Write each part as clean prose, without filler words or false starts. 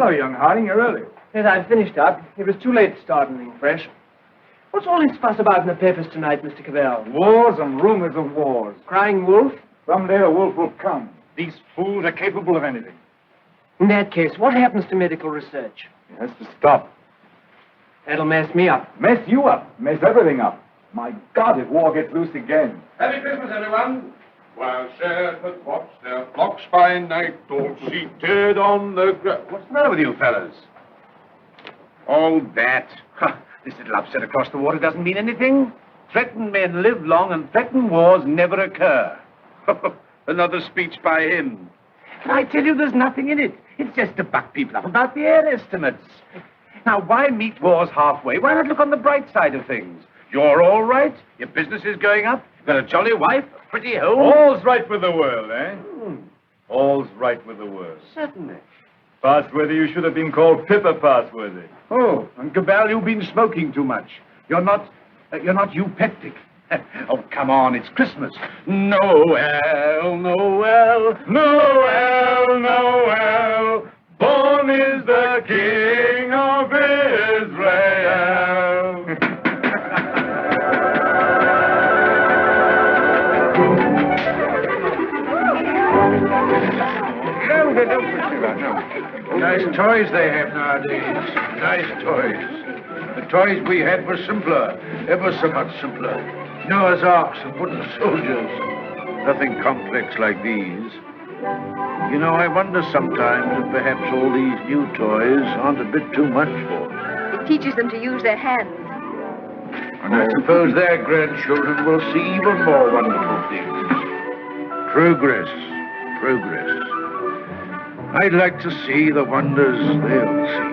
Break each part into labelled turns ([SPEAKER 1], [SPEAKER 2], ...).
[SPEAKER 1] Hello, young Harding. You're early.
[SPEAKER 2] Yes, I've finished up. It was too late to start anything fresh. What's all this fuss about in the papers tonight, Mr. Cavell?
[SPEAKER 1] Wars and rumors of wars.
[SPEAKER 2] Crying wolf?
[SPEAKER 1] Someday a wolf will come. These fools are capable of anything.
[SPEAKER 2] In that case, what happens to medical research?
[SPEAKER 1] It has to stop.
[SPEAKER 2] That'll mess me up.
[SPEAKER 1] Mess you up. Mess everything up. My God, if war gets loose again.
[SPEAKER 3] Happy Christmas, everyone. While shepherds watch their flocks by night, all seated on the ground. What's the matter with you fellas?
[SPEAKER 4] All that. This little upset across the water doesn't mean anything. Threatened men live long and threatened wars never occur. Another speech by him. And I tell you, there's nothing in it. It's just to buck people up about the air estimates. Now, why meet wars halfway? Why not look on the bright side of things? You're all right. Your business is going up. You've got a jolly wife, a pretty home.
[SPEAKER 1] All's right with the world, eh? All's right with the world.
[SPEAKER 4] Certainly.
[SPEAKER 1] Passworthy, you should have been called Pippa Passworthy.
[SPEAKER 4] Oh, and Cabell, you've been smoking too much. You're not eupeptic. Oh, come on, it's Christmas. Noel, Noel, Noel, Noel. Born is the King of Israel.
[SPEAKER 3] Nice toys they have nowadays. Nice toys. The toys we had were simpler, ever so much simpler. Noah's arks and wooden soldiers. Nothing complex like these. You know, I wonder sometimes if perhaps all these new toys aren't a bit too much for them.
[SPEAKER 5] It teaches them to use their hands.
[SPEAKER 3] And I suppose their grandchildren will see even more wonderful things. Progress, progress. I'd like to see the wonders they'll see.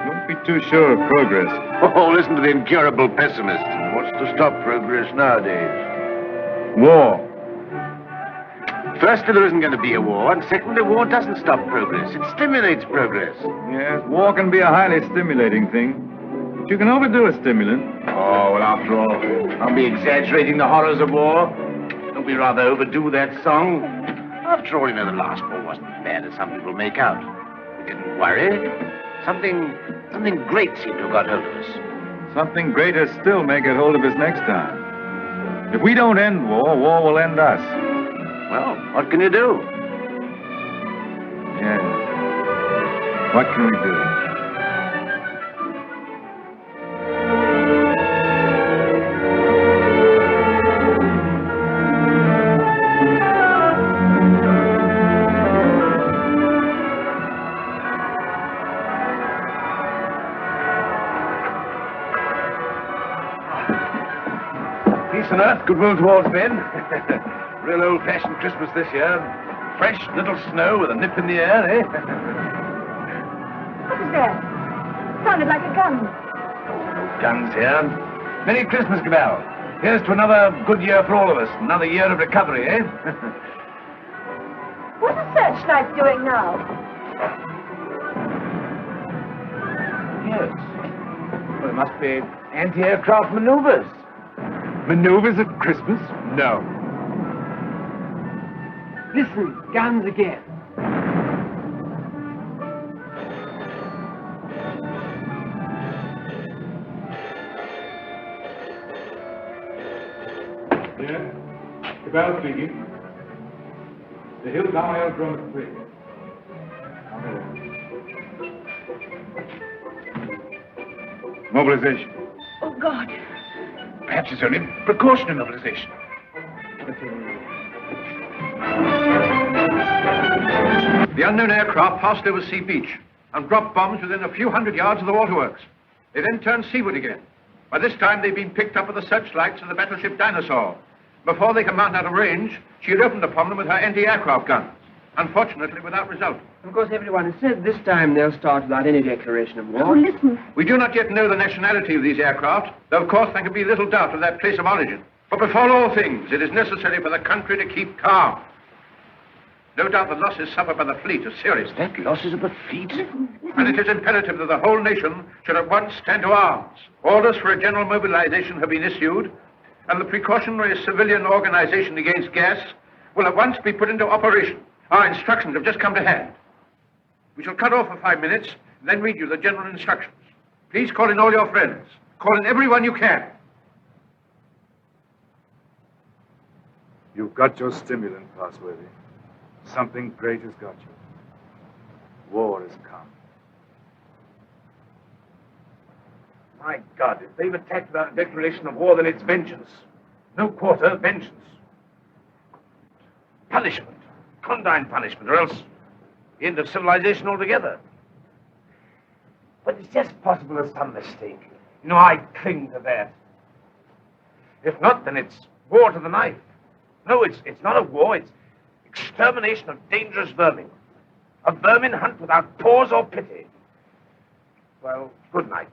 [SPEAKER 1] Don't be too sure of progress.
[SPEAKER 4] Oh, listen to the incurable pessimist.
[SPEAKER 3] What's to stop progress nowadays?
[SPEAKER 1] War.
[SPEAKER 4] Firstly, there isn't going to be a war, and secondly, war doesn't stop progress. It stimulates progress.
[SPEAKER 1] Yes, war can be a highly stimulating thing. But you can overdo a stimulant.
[SPEAKER 4] Oh, well, after all, I'll be exaggerating the horrors of war. Don't we rather overdo that song? After all, you know, the last war wasn't as bad as some people make out. We didn't worry. Something great seemed to have got hold of us.
[SPEAKER 1] Something greater still may get hold of us next time. If we don't end war, war will end us.
[SPEAKER 4] Well, what can you do?
[SPEAKER 1] Yes. What can we do?
[SPEAKER 4] Peace on earth, goodwill towards men. Real old-fashioned Christmas this year. Fresh little snow with a nip in the air, eh?
[SPEAKER 5] What was that? Sounded like a gun.
[SPEAKER 4] No guns here. Merry Christmas, Cabell. Here's to another good year for all of us. Another year of recovery, eh?
[SPEAKER 5] What are searchlights doing now?
[SPEAKER 4] Yes. Well, it must be anti-aircraft maneuvers.
[SPEAKER 1] Maneuvers at Christmas?
[SPEAKER 4] No.
[SPEAKER 2] Listen, guns again.
[SPEAKER 1] Yeah. Cabell speaking. The Hilltown Aerodrome is free. Mobilization.
[SPEAKER 5] Oh, God.
[SPEAKER 4] Perhaps it's only precautionary mobilization.
[SPEAKER 3] The unknown aircraft passed over Sea Beach and dropped bombs within a few hundred yards of the waterworks. They then turned seaward again. By this time, they'd been picked up with the searchlights of the battleship Dinosaur. Before they could mount out of range, she had opened upon them with her anti-aircraft guns. Unfortunately, without result.
[SPEAKER 2] Of course, everyone has said this time they'll start without any declaration of war.
[SPEAKER 5] Oh, listen.
[SPEAKER 3] We do not yet know the nationality of these aircraft, though of course there can be little doubt of their place of origin. But before all things, it is necessary for the country to keep calm. No doubt the losses suffered by the fleet are serious.
[SPEAKER 4] That losses of the fleet?
[SPEAKER 3] And it is imperative that the whole nation should at once stand to arms. Orders for a general mobilization have been issued, and the precautionary civilian organization against gas will at once be put into operation. Our instructions have just come to hand. We shall cut off for 5 minutes, and then read you the general instructions. Please call in all your friends. Call in everyone you can.
[SPEAKER 1] You've got your stimulant, Passworthy. Something great has got you. War has come.
[SPEAKER 4] My God, if they've attacked without a declaration of war, then it's vengeance. No quarter, vengeance. Punishment. Condign punishment, or else the end of civilization altogether. But it's just possible there's some mistake. You know, I cling to that. If not, then it's war to the knife. No, it's not a war, it's extermination of dangerous vermin. A vermin hunt without pause or pity. Well, good night.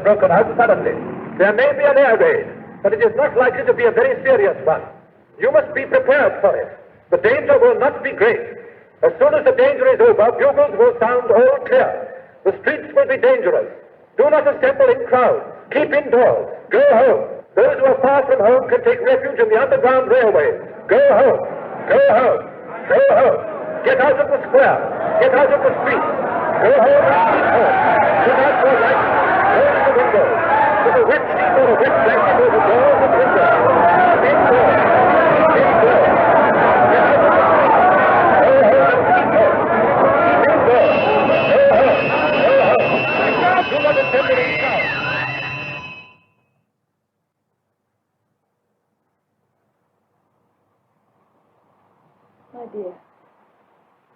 [SPEAKER 6] Broken out suddenly. There may be an air raid, but it is not likely to be a very serious one. You must be prepared for it. The danger will not be great. As soon as the danger is over, bugles will sound all clear. The streets will be dangerous. Do not assemble in crowds. Keep indoors. Go home. Those who are far from home can take refuge in the underground railways. Go home. Go home. Go home. Get out of the square. Get out of the streets. Go home and keep home. Put out your lights. Close the windows. With a wet sheet or a wet blanket over doors and windows. Indoors. Indoors. Get out of the streets. Go home and keep home. Keep indoors. Go home. Go home. Do not assemble in crowds.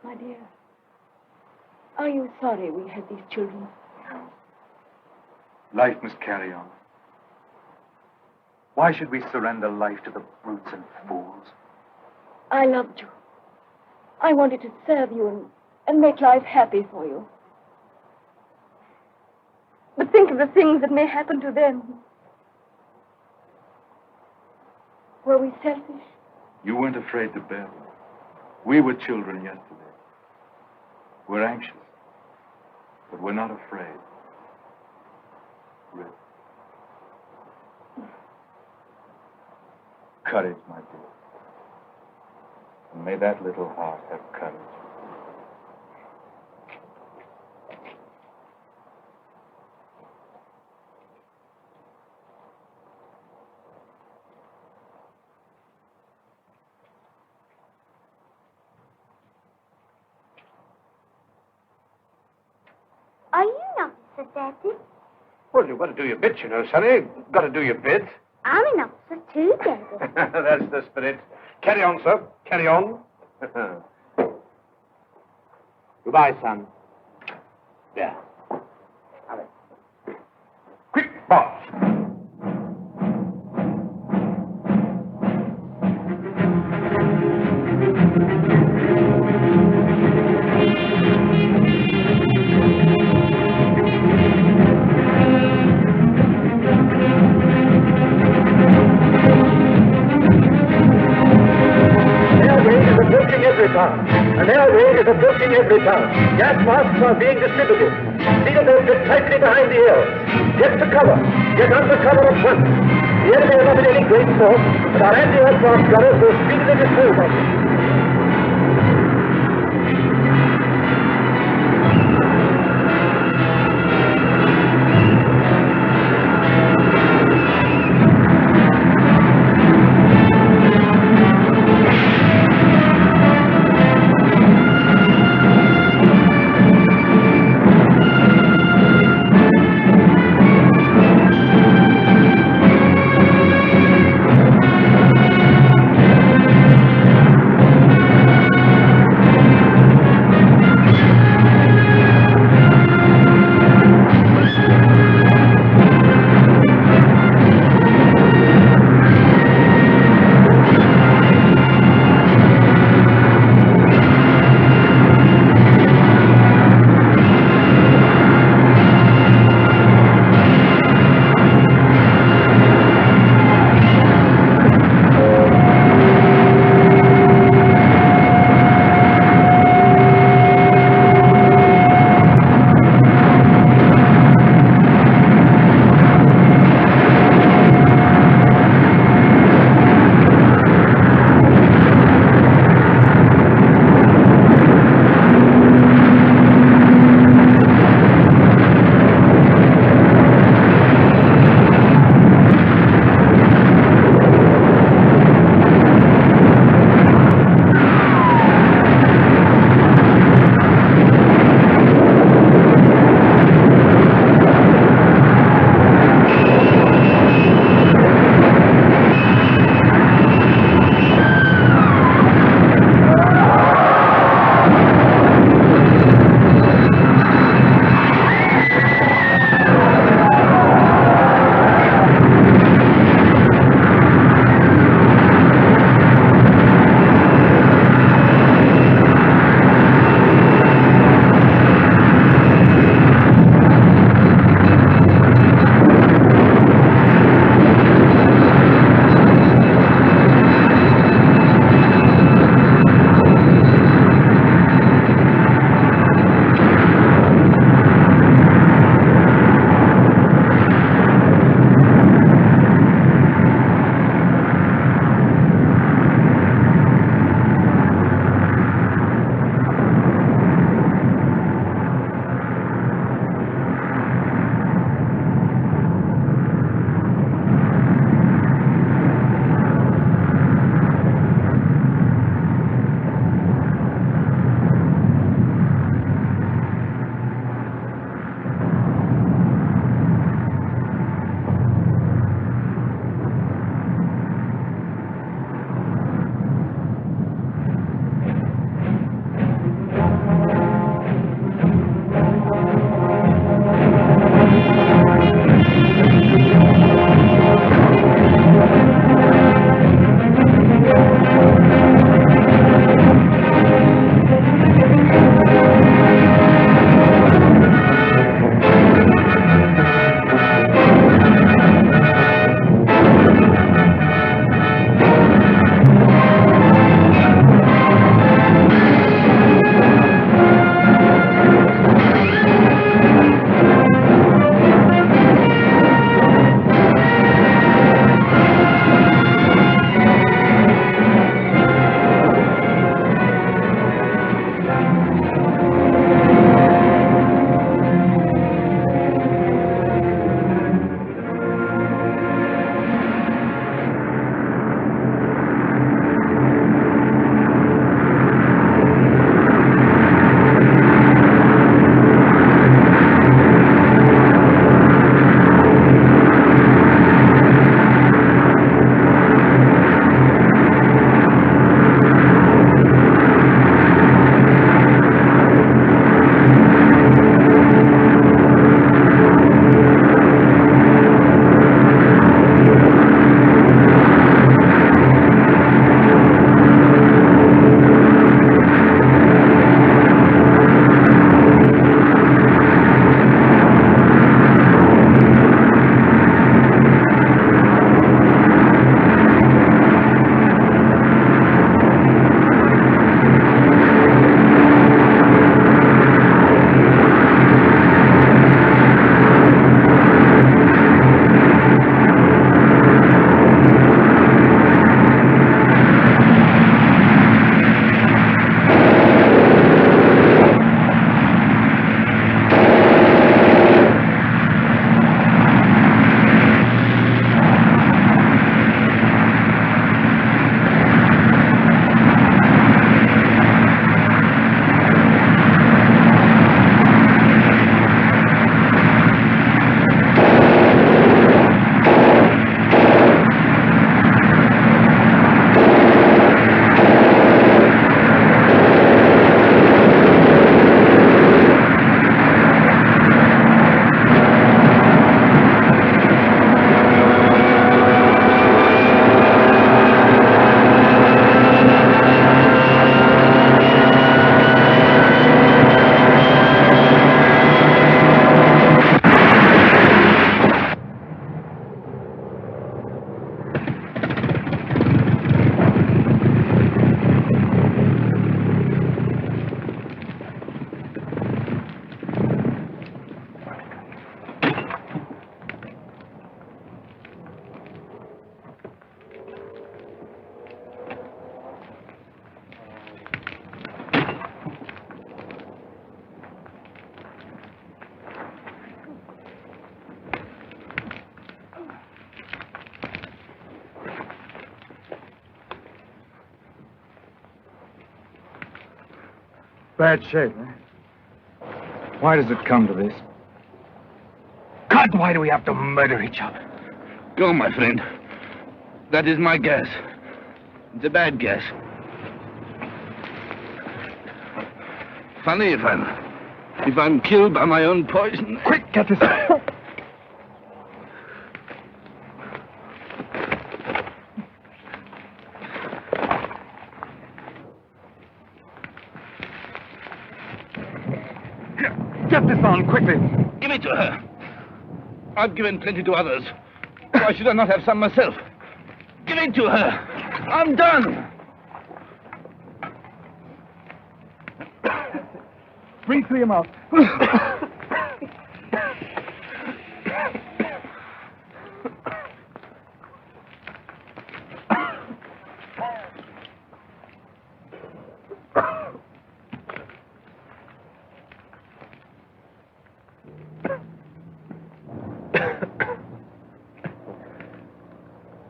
[SPEAKER 5] My dear, are you sorry we had these children?
[SPEAKER 1] Life must carry on. Why should we surrender life to the brutes and fools?
[SPEAKER 5] I loved you. I wanted to serve you and make life happy for you. But think of the things that may happen to them. Were we selfish?
[SPEAKER 1] You weren't afraid to bear them. We were children yesterday. We're anxious, but we're not afraid. Rick. Courage, my dear. And may that little heart have courage.
[SPEAKER 7] Are you an officer, Daddy?
[SPEAKER 4] Well, you've got to do your bit, you know, sonny. You've got to do your bit.
[SPEAKER 7] I'm an officer too, Daddy.
[SPEAKER 4] That's the spirit. Carry on, sir. Carry on. Goodbye, son. Yeah. Hurry. Quick, march.
[SPEAKER 6] An air raid is approaching every town. Gas masks are being distributed. See that those get tightly behind the ears. Get to cover. Get under cover at once. The enemy are not in any great force, but our anti-aircraft gunners will speedily dispose of them.
[SPEAKER 1] bad shape, eh? Why does it come to this? God, why do we have to murder each other?
[SPEAKER 4] Go, my friend. That is my guess. It's a bad guess. Funny if I'm killed by my own poison.
[SPEAKER 1] Quick, get this. Get this on, quickly.
[SPEAKER 4] Give it to her. I've given plenty to others. Why should I not have some myself? Give it to her. I'm done.
[SPEAKER 1] Bring 3 of them out.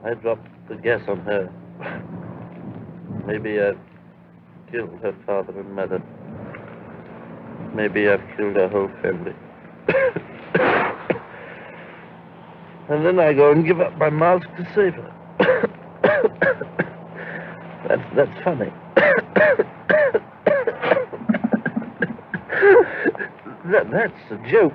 [SPEAKER 8] I dropped the gas on her. Maybe I've killed her father and mother. Maybe I've killed her whole family. And then I go and give up my mask to save her. That's funny. That's a joke.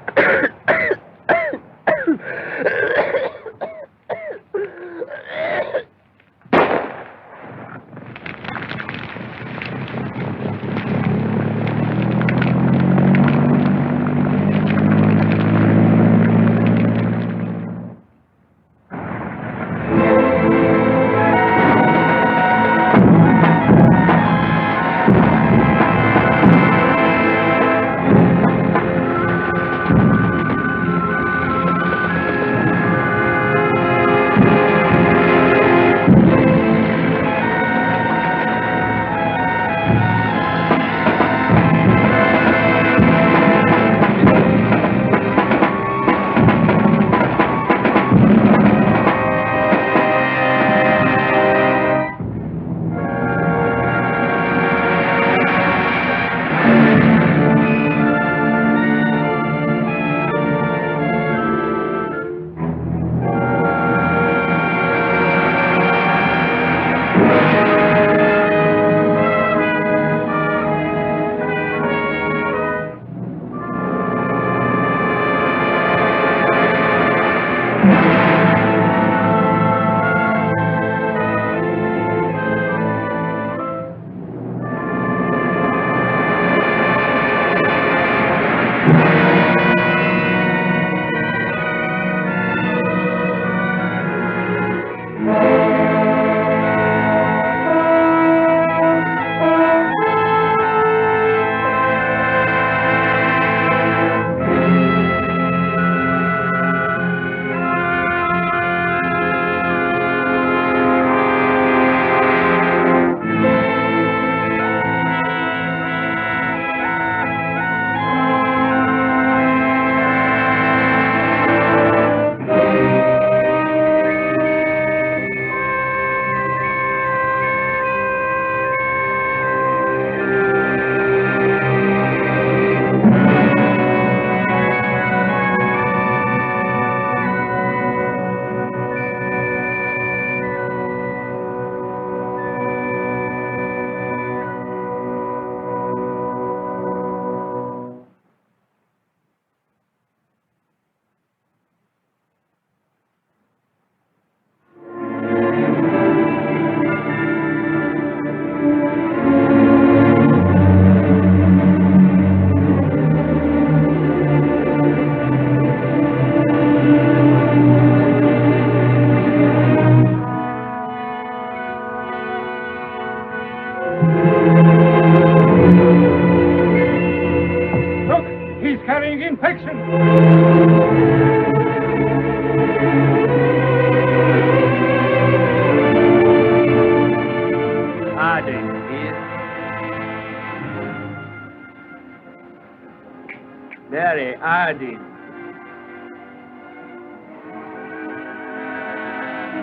[SPEAKER 2] Very ardent.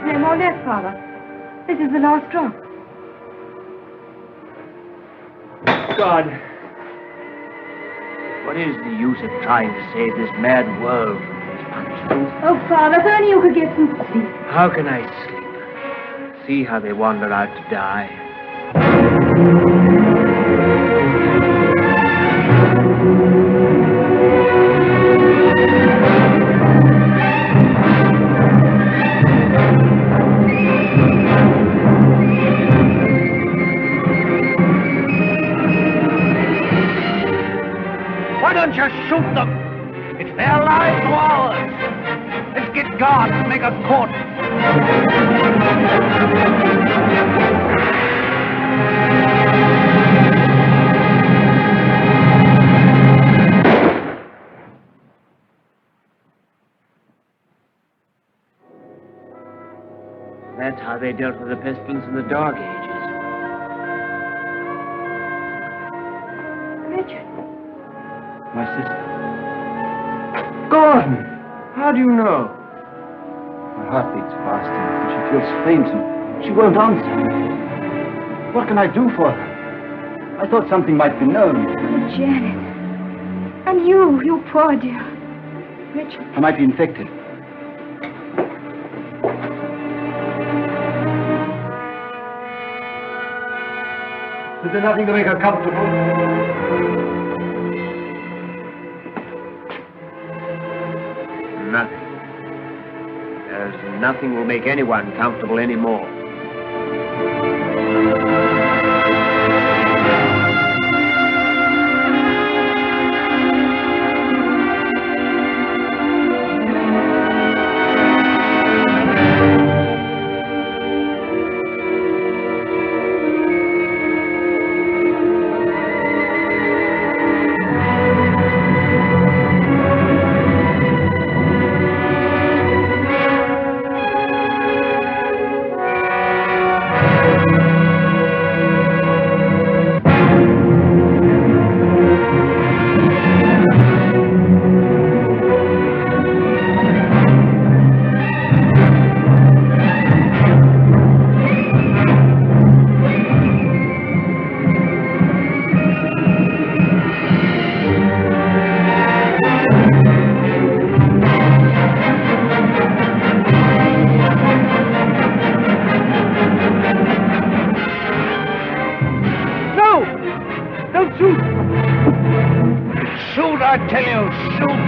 [SPEAKER 5] No more left, Father. This is the last drop.
[SPEAKER 2] God, What is the use of trying to save this mad world from these punishments?
[SPEAKER 5] Oh, Father, if only you could get some sleep.
[SPEAKER 2] How can I sleep? See how they wander out to die.
[SPEAKER 4] Why don't you shoot them? It's their lives or ours. Let's get guards and make a court.
[SPEAKER 2] That's how they dealt with the pestilence in the Dark Ages.
[SPEAKER 5] Richard.
[SPEAKER 2] My sister. Gordon! How do you know?
[SPEAKER 9] Her heart beats faster, and she feels faint, and she won't answer. What can I do for her? I thought something might be known.
[SPEAKER 5] Oh, Janet. And you poor dear. Richard.
[SPEAKER 9] I might be infected.
[SPEAKER 6] Is there nothing to make her comfortable?
[SPEAKER 2] Nothing. There's nothing will make anyone comfortable anymore.
[SPEAKER 4] I tell you, shoot!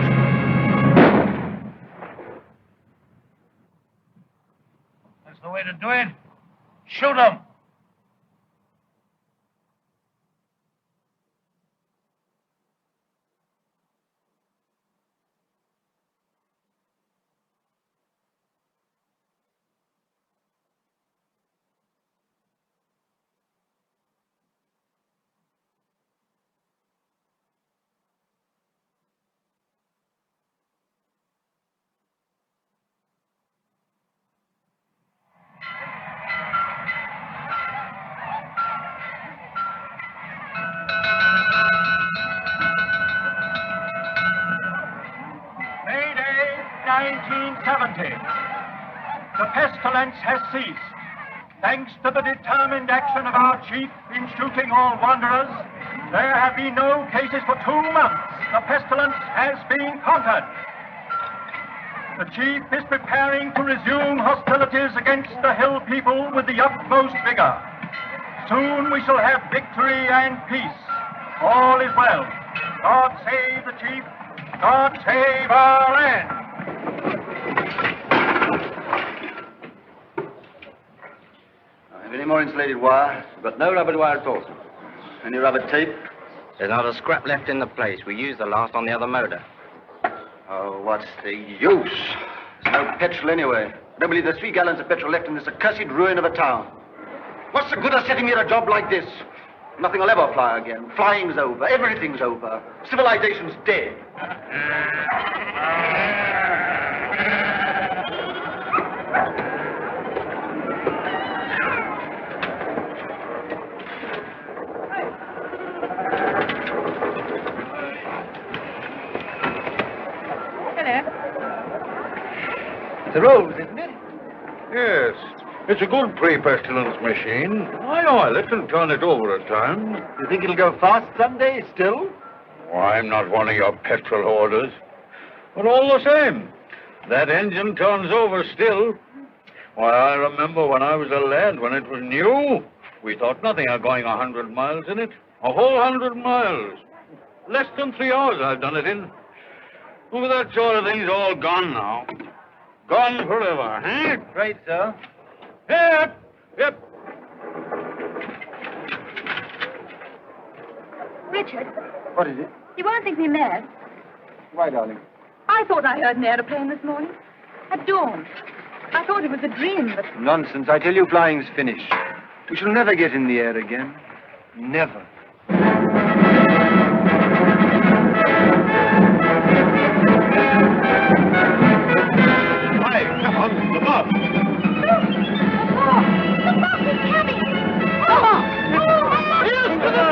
[SPEAKER 4] That's the way to do it. Shoot 'em!
[SPEAKER 10] The pestilence has ceased. Thanks to the determined action of our chief in shooting all wanderers, there have been no cases for 2 months. The pestilence has been conquered. The chief is preparing to resume hostilities against the hill people with the utmost vigor. Soon we shall have victory and peace. All is well. God save the chief. God save our land.
[SPEAKER 11] Any more insulated wire? But no rubber wire at all, sir. Any rubber tape?
[SPEAKER 12] There's not a scrap left in the place. We used the last on the other motor.
[SPEAKER 11] Oh, what's the use? There's no petrol anyway. I don't believe there's 3 gallons of petrol left in this accursed ruin of a town. What's the good of setting me at a job like this? Nothing will ever fly again. Flying's over. Everything's over. Civilization's dead.
[SPEAKER 3] The rose, isn't it? Yes. It's a good pre-pestilence machine. Aye, let them turn it over at times.
[SPEAKER 9] You think it'll go fast someday still?
[SPEAKER 3] Oh, I'm not one of your petrol hoarders. But all the same, that engine turns over still. Why, I remember when I was a lad, when it was new, we thought nothing of going 100 miles in it. A whole 100 miles. Less than 3 hours I've done it in. Oh, that sort of thing's all gone now. Gone forever, eh?
[SPEAKER 2] Right, sir.
[SPEAKER 3] Yep, yep.
[SPEAKER 7] Richard,
[SPEAKER 2] What is it?
[SPEAKER 7] you won't think me mad.
[SPEAKER 2] Why, darling?
[SPEAKER 7] I thought I heard an aeroplane this morning. At dawn. I thought it was a dream, but...
[SPEAKER 2] Nonsense. I tell you, flying's finished. We shall never get in the air again. Never.
[SPEAKER 3] Hi, come on, the bus.
[SPEAKER 7] The bus is coming!
[SPEAKER 3] Here's to the...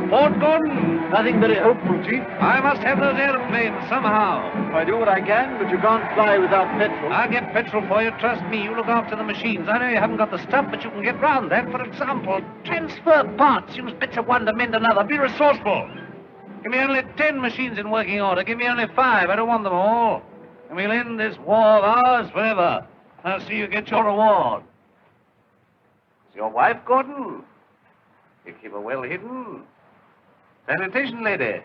[SPEAKER 2] Nothing very hopeful, Chief.
[SPEAKER 4] I must have those airplanes somehow.
[SPEAKER 2] I do what I can, but you can't fly without petrol.
[SPEAKER 4] I'll get petrol for you. Trust me. You look after the machines. I know you haven't got the stuff, but you can get round that. For example, transfer parts. Use bits of one to mend another. Be resourceful. Give me only 10 machines in working order. Give me only 5. I don't want them all. And we'll end this war of ours forever. I'll see you get your reward. Is your wife, Gordon? You keep her well hidden. Sanitation lady.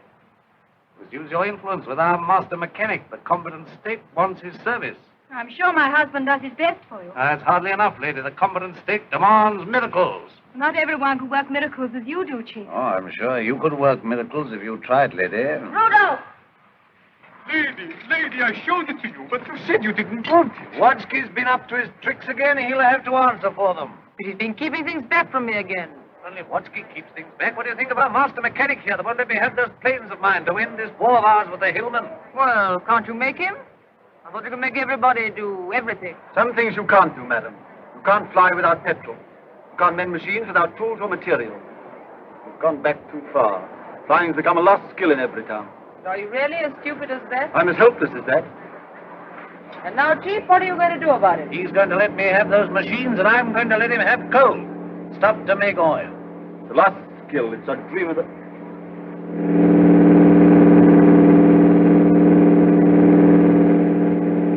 [SPEAKER 4] Must use your influence with our master mechanic. The competent state wants his service.
[SPEAKER 7] I'm sure my husband does his best for you.
[SPEAKER 4] That's hardly enough, lady. The competent state demands miracles.
[SPEAKER 7] Not everyone could work miracles as you do, Chief.
[SPEAKER 4] Oh, I'm sure you could work miracles if you tried, lady.
[SPEAKER 7] Rudolph!
[SPEAKER 10] Lady, I showed it to you, but you said you didn't want it.
[SPEAKER 4] Wadsky's been up to his tricks again. He'll have to answer for them.
[SPEAKER 13] But he's been keeping things back from me again.
[SPEAKER 4] Only Wadsky keeps things back. What do you think of our master mechanic here that won't let me have those planes of mine to end this war of ours with the hillmen?
[SPEAKER 13] Well, can't you make him? I thought you could make everybody do everything.
[SPEAKER 2] Some things you can't do, madam. You can't fly without petrol. You can't mend machines without tools or material. You've gone back too far. Flying's become a lost skill in every town.
[SPEAKER 13] Are you really as stupid as that?
[SPEAKER 2] I'm as helpless as that.
[SPEAKER 13] And now, Chief, what are you going to do about it?
[SPEAKER 4] He's going to let me have those machines, and I'm going to let him have coal. Stuff to make oil.
[SPEAKER 2] The lost skill, it's a dream of the...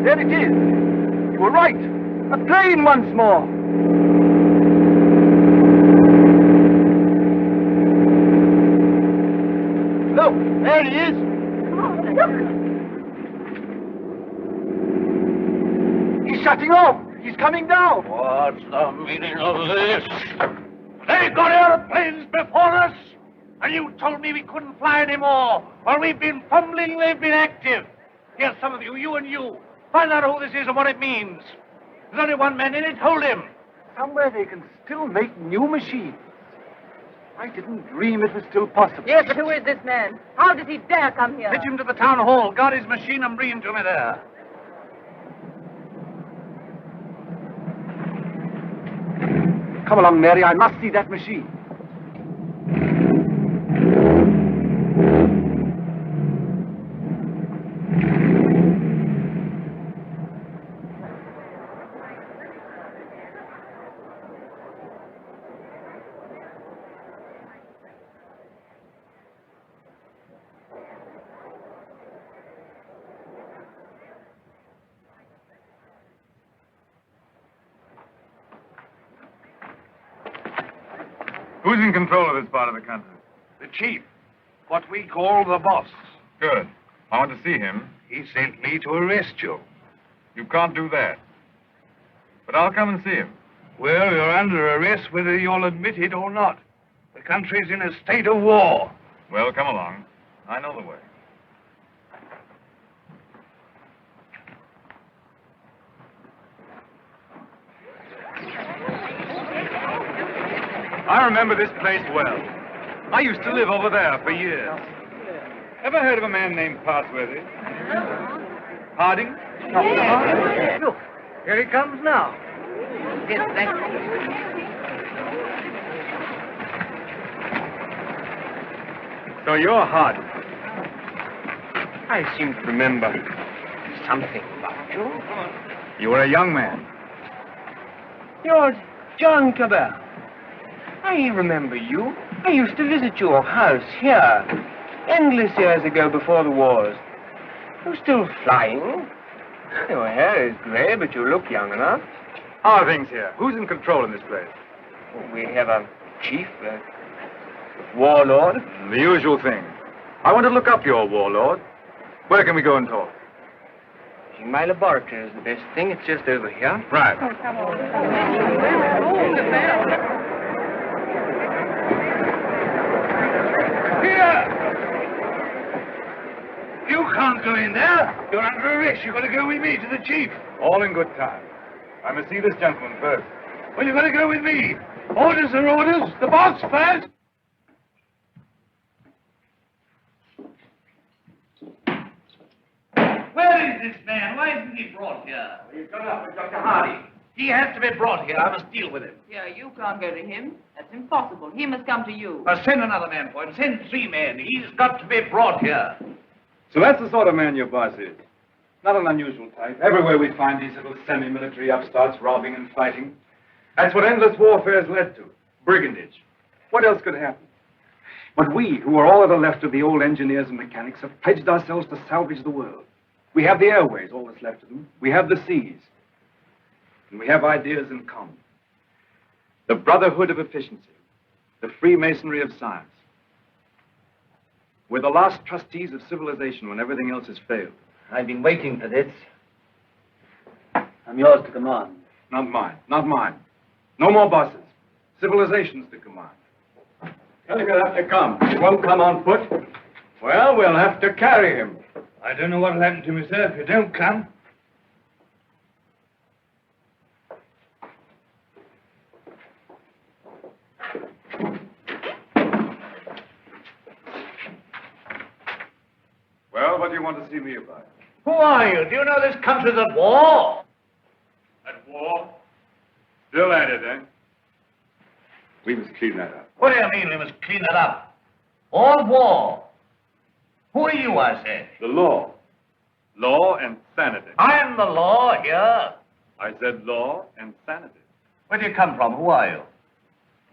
[SPEAKER 2] There it is. You were right. A plane once more. Look, there he is. He's shutting off. He's coming down.
[SPEAKER 3] What's the meaning of this?
[SPEAKER 4] They've got airplanes before us, and you told me we couldn't fly anymore. While we've been fumbling, they've been active. Here's some of you, you and you. Find out who this is and what it means. There's only one man in it. Hold him.
[SPEAKER 2] Somewhere they can still make new machines. I didn't dream it was still possible.
[SPEAKER 13] Yes, but who is this man? How does he dare come here?
[SPEAKER 4] Fetch him to the town hall. Guard his machine and bring him to me there.
[SPEAKER 2] Come along, Mary. I must see that machine.
[SPEAKER 1] Who's in control of this part of the country?
[SPEAKER 4] The chief. What we call the boss.
[SPEAKER 1] Good. I want to see him.
[SPEAKER 4] He sent me to arrest you.
[SPEAKER 1] You can't do that. But I'll come and see him.
[SPEAKER 4] Well, you're under arrest whether you'll admit it or not. The country's in a state of war.
[SPEAKER 1] Well, come along. I know the way. I remember this place well. I used to live over there for years. Ever heard of a man named Parsworthy? Harding?
[SPEAKER 14] Yes. Look, here he comes now.
[SPEAKER 13] Yes, thank you.
[SPEAKER 1] So you're Harding.
[SPEAKER 14] I seem to remember something about you.
[SPEAKER 1] You were a young man.
[SPEAKER 14] You're John Cabell. I remember you. I used to visit your house here, endless years ago before the wars. You're still flying. Your hair is grey, but you look young enough.
[SPEAKER 1] How are things here? Who's in control in this place?
[SPEAKER 14] We have a chief, a warlord.
[SPEAKER 1] The usual thing. I want to look up your warlord. Where can we go and talk?
[SPEAKER 14] My laboratory is the best thing. It's just over here.
[SPEAKER 1] Right.
[SPEAKER 13] Oh, come on.
[SPEAKER 3] Here! You can't go in there. You're under arrest. You've got to go with me to the chief.
[SPEAKER 1] All in good time. I must see this gentleman first.
[SPEAKER 3] Well, you've got to go with me. Orders are orders. The boss first.
[SPEAKER 15] Where is this man? Why isn't he brought here?
[SPEAKER 3] He's gone up with Dr. Hardy.
[SPEAKER 15] He has to be brought here. I must deal with him.
[SPEAKER 13] Yeah, you can't go to him. That's impossible. He must come to you.
[SPEAKER 15] Send another man for him. Send 3 men. He's got to be brought here.
[SPEAKER 1] So that's the sort of man your boss is. Not an unusual type. Everywhere we find these little semi-military upstarts robbing and fighting. That's what endless warfare's led to. Brigandage. What else could happen? But we, who are all that are left of the old engineers and mechanics, have pledged ourselves to salvage the world. We have the airways, all that's left of them. We have the seas. And we have ideas in common. The brotherhood of efficiency. The Freemasonry of science. We're the last trustees of civilization when everything else has failed.
[SPEAKER 15] I've been waiting for this.
[SPEAKER 9] I'm yours to command.
[SPEAKER 1] Not mine. Not mine. No more bosses. Civilization's to command.
[SPEAKER 3] Tell him he'll have to come. He won't come on foot. Well, we'll have to carry him. I don't know what'll happen to me, sir, if you don't come.
[SPEAKER 1] Well, what do you want to see me about?
[SPEAKER 15] Who are you? Do you know this country's at war?
[SPEAKER 1] At war? Still at it, eh? We must clean that up.
[SPEAKER 15] What do you mean we must clean it up? All war. Who are you, I said?
[SPEAKER 1] The law. Law and sanity.
[SPEAKER 15] I'm the law here.
[SPEAKER 1] I said law and sanity.
[SPEAKER 15] Where do you come from? Who are you?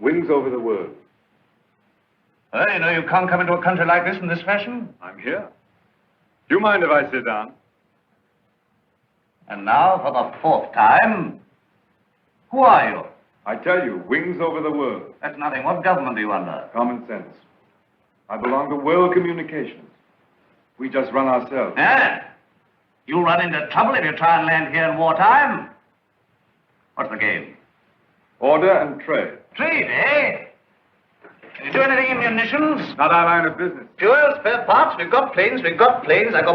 [SPEAKER 1] Wings over the world.
[SPEAKER 15] Well, you know you can't come into a country like this in this fashion.
[SPEAKER 1] I'm here. Do you mind if I sit down?
[SPEAKER 15] And now, for the 4th time, who are you?
[SPEAKER 1] I tell you, wings over the world.
[SPEAKER 15] That's nothing. What government are you under?
[SPEAKER 1] Common sense. I belong to World Communications. We just run ourselves.
[SPEAKER 15] Eh? You'll run into trouble if you try and land here in wartime. What's the game?
[SPEAKER 1] Order and trade.
[SPEAKER 15] Trade, eh? Can you do anything in munitions?
[SPEAKER 1] Not our line of business.
[SPEAKER 15] Fuel, spare parts. We've got planes. I've got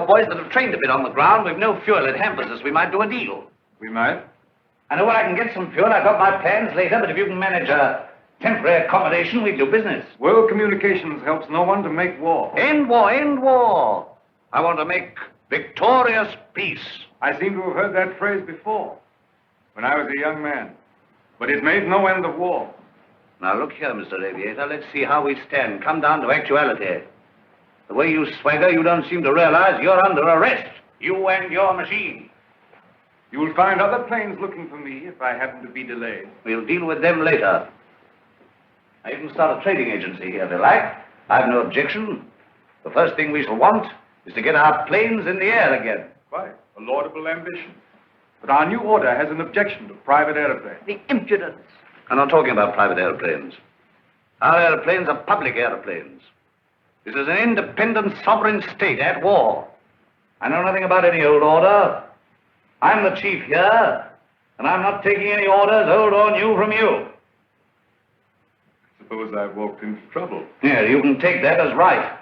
[SPEAKER 15] boys that have trained a bit on the ground. We've no fuel. It hampers us. We might do a deal.
[SPEAKER 1] We might.
[SPEAKER 15] I know where I can get some fuel. I've got my plans later, but if you can manage a temporary accommodation, we do business.
[SPEAKER 1] World Communications helps no one to make war.
[SPEAKER 15] End war, end war. I want to make victorious peace.
[SPEAKER 1] I seem to have heard that phrase before, when I was a young man. But it made no end of war.
[SPEAKER 15] Now, look here, Mr. Aviator. Let's see how we stand. Come down to actuality. The way you swagger, you don't seem to realize you're under arrest. You and your machine.
[SPEAKER 1] You'll find other planes looking for me if I happen to be delayed.
[SPEAKER 15] We'll deal with them later. I even start a trading agency here, if you like. I've no objection. The first thing we shall want is to get our planes in the air again.
[SPEAKER 1] Quite. A laudable ambition. But our new order has an objection to private airplanes.
[SPEAKER 13] The impudence.
[SPEAKER 15] I'm not talking about private airplanes. Our airplanes are public airplanes. This is an independent sovereign state at war. I know nothing about any old order. I'm the chief here, and I'm not taking any orders, old or new, from you.
[SPEAKER 1] Suppose I've walked into trouble.
[SPEAKER 15] Yeah, you can take that as right.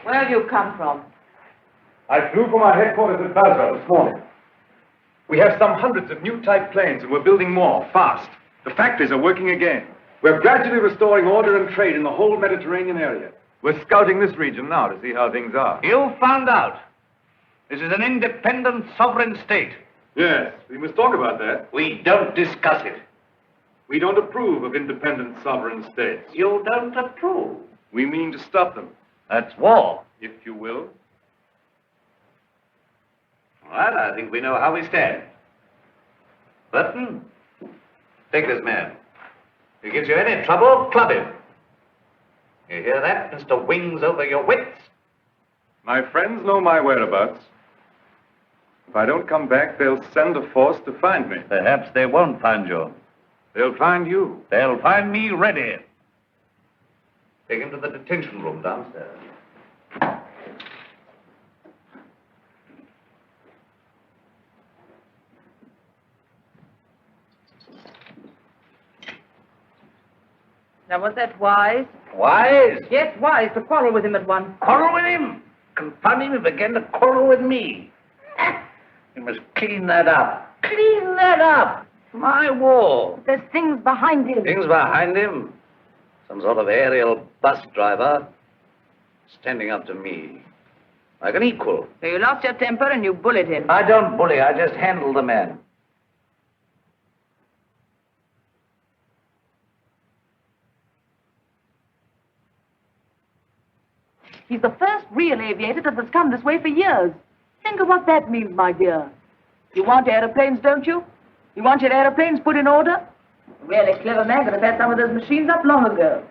[SPEAKER 13] Where have you come from?
[SPEAKER 1] I flew from our headquarters at Basra this morning. We have some hundreds of new type planes, and we're building more, fast. The factories are working again. We're gradually restoring order and trade in the whole Mediterranean area. We're scouting this region now to see how things are.
[SPEAKER 15] You found out. This is an independent sovereign state.
[SPEAKER 1] Yes, we must talk about that.
[SPEAKER 15] We don't discuss it.
[SPEAKER 1] We don't approve of independent sovereign states.
[SPEAKER 15] You don't approve.
[SPEAKER 1] We mean to stop them.
[SPEAKER 15] That's war.
[SPEAKER 1] If you will.
[SPEAKER 15] All right, I think we know how we stand. Burton, take this man. If he gives you any trouble, club him. You hear that, Mr. Wings over your wits?
[SPEAKER 1] My friends know my whereabouts. If I don't come back, they'll send a force to find me.
[SPEAKER 15] Perhaps they won't find you.
[SPEAKER 1] They'll find you.
[SPEAKER 15] They'll find me ready. Take him to the detention room downstairs.
[SPEAKER 13] Now, was that wise?
[SPEAKER 15] Wise?
[SPEAKER 13] Yes, wise, to quarrel with him at once.
[SPEAKER 15] Quarrel with him? Confound him, he began to quarrel with me. You must clean that up. Clean that up. My war.
[SPEAKER 13] There's things behind him.
[SPEAKER 15] Things behind him? Some sort of aerial bus driver standing up to me like an equal.
[SPEAKER 13] So you lost your temper and you bullied him.
[SPEAKER 15] I don't bully, I just handle the man.
[SPEAKER 13] He's the first real aviator that's come this way for years. Think of what that means, my dear. You want aeroplanes, don't you? You want your aeroplanes put in order? A really clever man could have had some of those machines up long ago.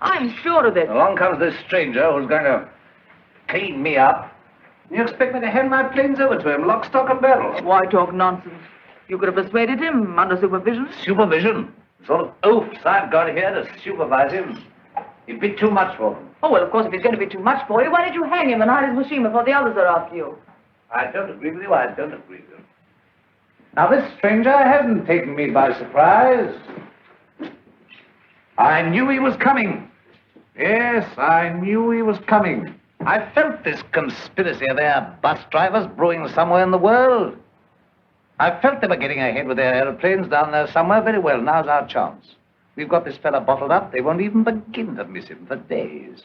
[SPEAKER 13] I'm sure of it.
[SPEAKER 15] Along comes this stranger who's going to clean me up. You expect me to hand my planes over to him, lock, stock, and barrel?
[SPEAKER 13] Why talk nonsense? You could have persuaded him under supervision.
[SPEAKER 15] Supervision? The sort of oafs I've got here to supervise him. It'd be too much for him.
[SPEAKER 13] Oh, well, of course, if it's going to be too much for you, why did you hang him and hide his machine before the others are after you?
[SPEAKER 15] I don't agree with you, I don't agree with you. Now, this stranger hasn't taken me by surprise. I knew he was coming. Yes, I knew he was coming. I felt this conspiracy of their bus drivers brewing somewhere in the world. I felt they were getting ahead with their aeroplanes down there somewhere. Very well, now's our chance. We've got this fella bottled up. They won't even begin to miss him for days.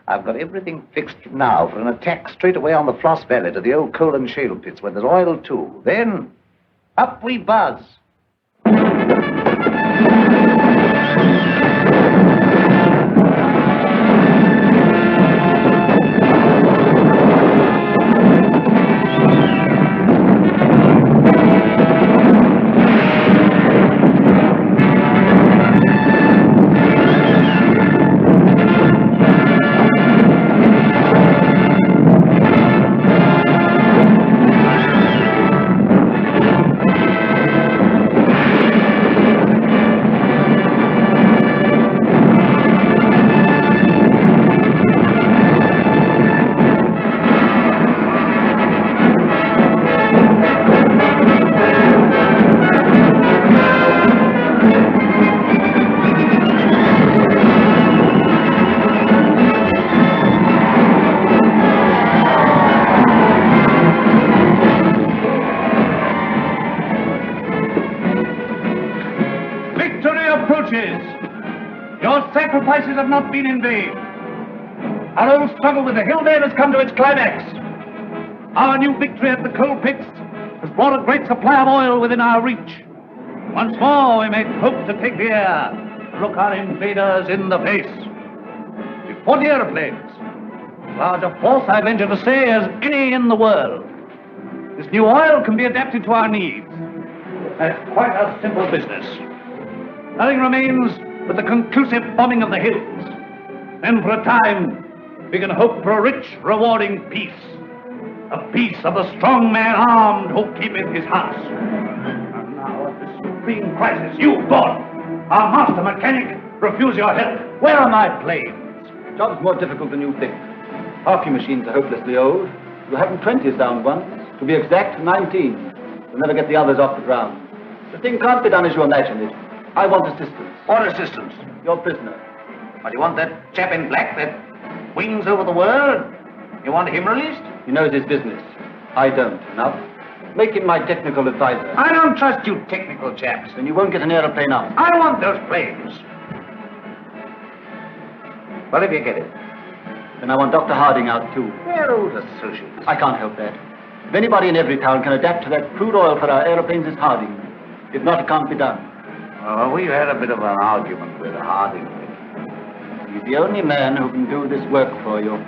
[SPEAKER 15] I've got everything fixed now for an attack straight away on the Floss Valley to the old coal and shale pits where there's oil too. Then, up we buzz. Sacrifices have not been in vain. Our old struggle with the hillman has come to its climax. Our new victory at the coal pits has brought a great supply of oil within our reach. Once more we may hope to take the air and look our invaders in the face. With 40 aeroplanes, large a force I venture to say as any in the world. This new oil can be adapted to our needs. That's quite a simple business. Nothing remains but the conclusive bombing of the hills. Then for a time, we can hope for a rich, rewarding peace. A peace of the strong man armed who keepeth his house. And now at this supreme crisis, you, God, our master mechanic, refuse your help. Where are my planes?
[SPEAKER 9] The job's more difficult than you think. Half your machines are hopelessly old. You haven't 20 sound ones. To be exact, 19. You'll never get the others off the ground. The thing can't be done as you imagine it. I want assistance.
[SPEAKER 15] What assistance?
[SPEAKER 9] Your prisoner.
[SPEAKER 15] But you want that chap in black that wings over the world? You want him released?
[SPEAKER 9] He knows his business. I don't. Enough. Make him my technical advisor.
[SPEAKER 15] I don't trust you technical chaps.
[SPEAKER 9] Then you won't get an aeroplane out.
[SPEAKER 15] I want those planes. Well, if you get it.
[SPEAKER 9] Then I want Dr. Harding out, too.
[SPEAKER 15] They're old associates.
[SPEAKER 9] I can't help that. If anybody in every town can adapt to that crude oil for our aeroplanes, it's Harding. If not, it can't be done.
[SPEAKER 15] Well, we've had a bit of an argument with Harding.
[SPEAKER 9] He's the only man who can do this work for you.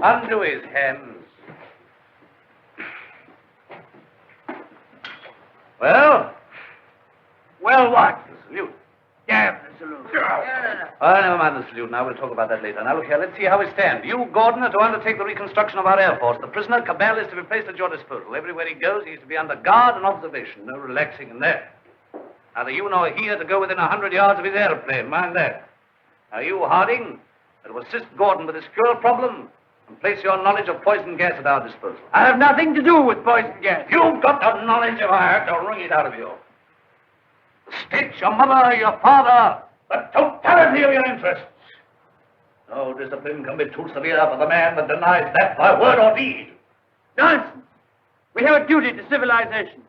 [SPEAKER 15] Undo his hands. Well?
[SPEAKER 14] Well, what?
[SPEAKER 15] The salute.
[SPEAKER 14] Damn the salute.
[SPEAKER 15] Oh, never mind the salute now. We'll talk about that later. Now, look here. Let's see how we stand. You, Gordon, are to undertake the reconstruction of our Air Force. The prisoner, Cabell, is to be placed at your disposal. Everywhere he goes, he is to be under guard and observation. No relaxing in there. Neither you nor he are to go within 100 yards of his airplane. Mind that. Now, you, Harding, are to assist Gordon with his fuel problem and place your knowledge of poison gas at our disposal.
[SPEAKER 14] I have nothing to do with poison gas.
[SPEAKER 15] You've got the knowledge if I have to wring it out of you. The state, your mother, your father, the totality of your interests. No discipline can be too severe for the man that denies that by word or deed.
[SPEAKER 14] Nonsense. We have a duty to civilization.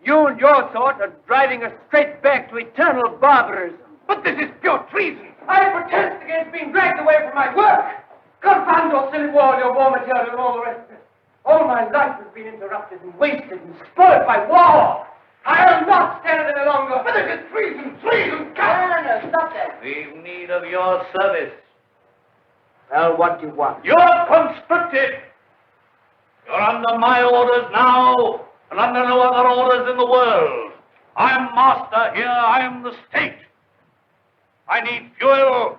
[SPEAKER 14] You and your sort are driving us straight back to eternal barbarism.
[SPEAKER 15] But this is pure treason.
[SPEAKER 14] I protest against being dragged away from my work. Confound your silly war, your war material, and all the rest of it. All my life has been interrupted and wasted and spoiled by war. I'll not stand any longer.
[SPEAKER 15] But this is treason, treason!
[SPEAKER 13] No, stop that.
[SPEAKER 15] We've need of your service.
[SPEAKER 14] Well, what do you want?
[SPEAKER 15] You're conscripted. You're under my orders now, and under no other orders in the world. I'm master here. I am the state. I need fuel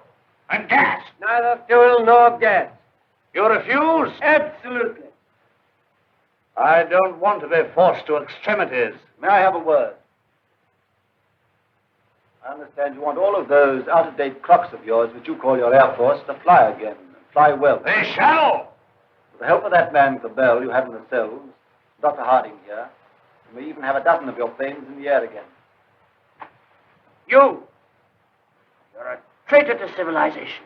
[SPEAKER 15] and gas.
[SPEAKER 14] Neither fuel nor gas.
[SPEAKER 15] You refuse?
[SPEAKER 14] Absolutely.
[SPEAKER 15] I don't want to be forced to extremities.
[SPEAKER 9] May I have a word? I understand you want all of those out-of-date clocks of yours, which you call your Air Force, to fly again, and fly well.
[SPEAKER 15] They shall!
[SPEAKER 9] With the help of that man, Cabell, you have in the cells, Dr. Harding here, you may even have a dozen of your planes in the air again.
[SPEAKER 14] You're a traitor to civilization.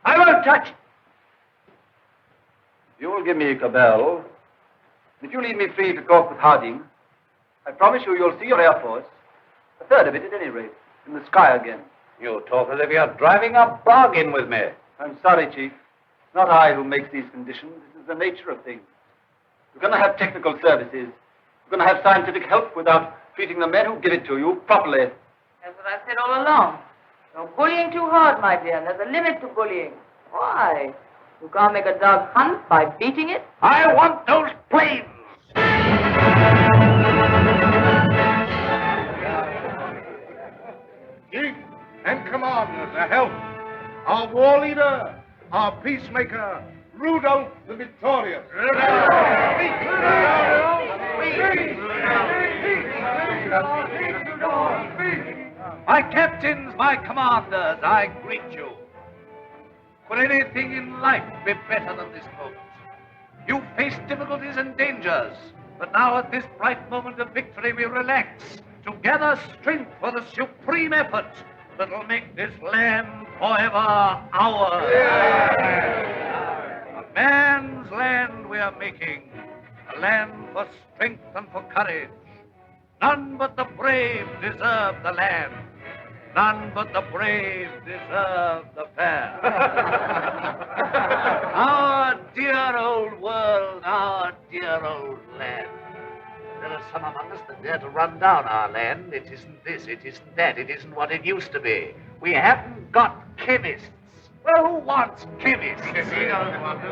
[SPEAKER 14] I won't touch it.
[SPEAKER 9] You will give me Cabell. If you leave me free to talk with Harding, I promise you'll see your Air Force, a third of it at any rate, in the sky again.
[SPEAKER 15] You talk as if you're driving a bargain with me.
[SPEAKER 9] I'm sorry, Chief. It's not I who makes these conditions. This is the nature of things. You're going to have technical services. You're going to have scientific help without treating the men who give it to you properly.
[SPEAKER 13] That's what I've said all along. You're bullying too hard, my dear. There's a limit to bullying. Why? You can't make a dog hunt by beating it?
[SPEAKER 15] I want those planes!
[SPEAKER 3] Chief and commanders, a health. Our war leader, our peacemaker, Rudolph the Victorious.
[SPEAKER 15] My captains, my commanders, I greet you. Could anything in life be better than this moment? You faced difficulties and dangers, but now at this bright moment of victory we relax to gather strength for the supreme effort that will make this land forever ours. A man's land we are making, a land for strength and for courage. None but the brave deserve the land. None but the brave deserve the fair. Our dear old world, our dear old land. There are some among us that dare to run down our land. It isn't this, it isn't that, it isn't what it used to be. We haven't got chemists. Well, who wants chemists?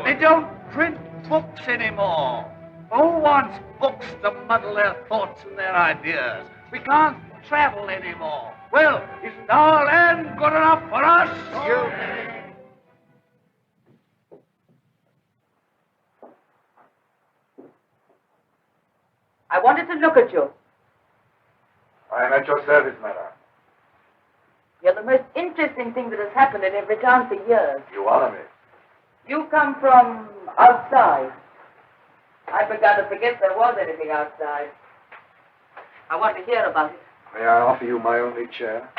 [SPEAKER 15] They don't print books anymore. Who wants books to muddle their thoughts and their ideas? We can't travel anymore. Well, isn't our land good enough for us?
[SPEAKER 13] I wanted to look at you.
[SPEAKER 1] I am at your service, madam.
[SPEAKER 13] You're the most interesting thing that has happened in every town for years.
[SPEAKER 1] You honor me.
[SPEAKER 13] You come from outside. I began to forget there was anything outside. I want to hear about it.
[SPEAKER 1] May I offer you my only chair?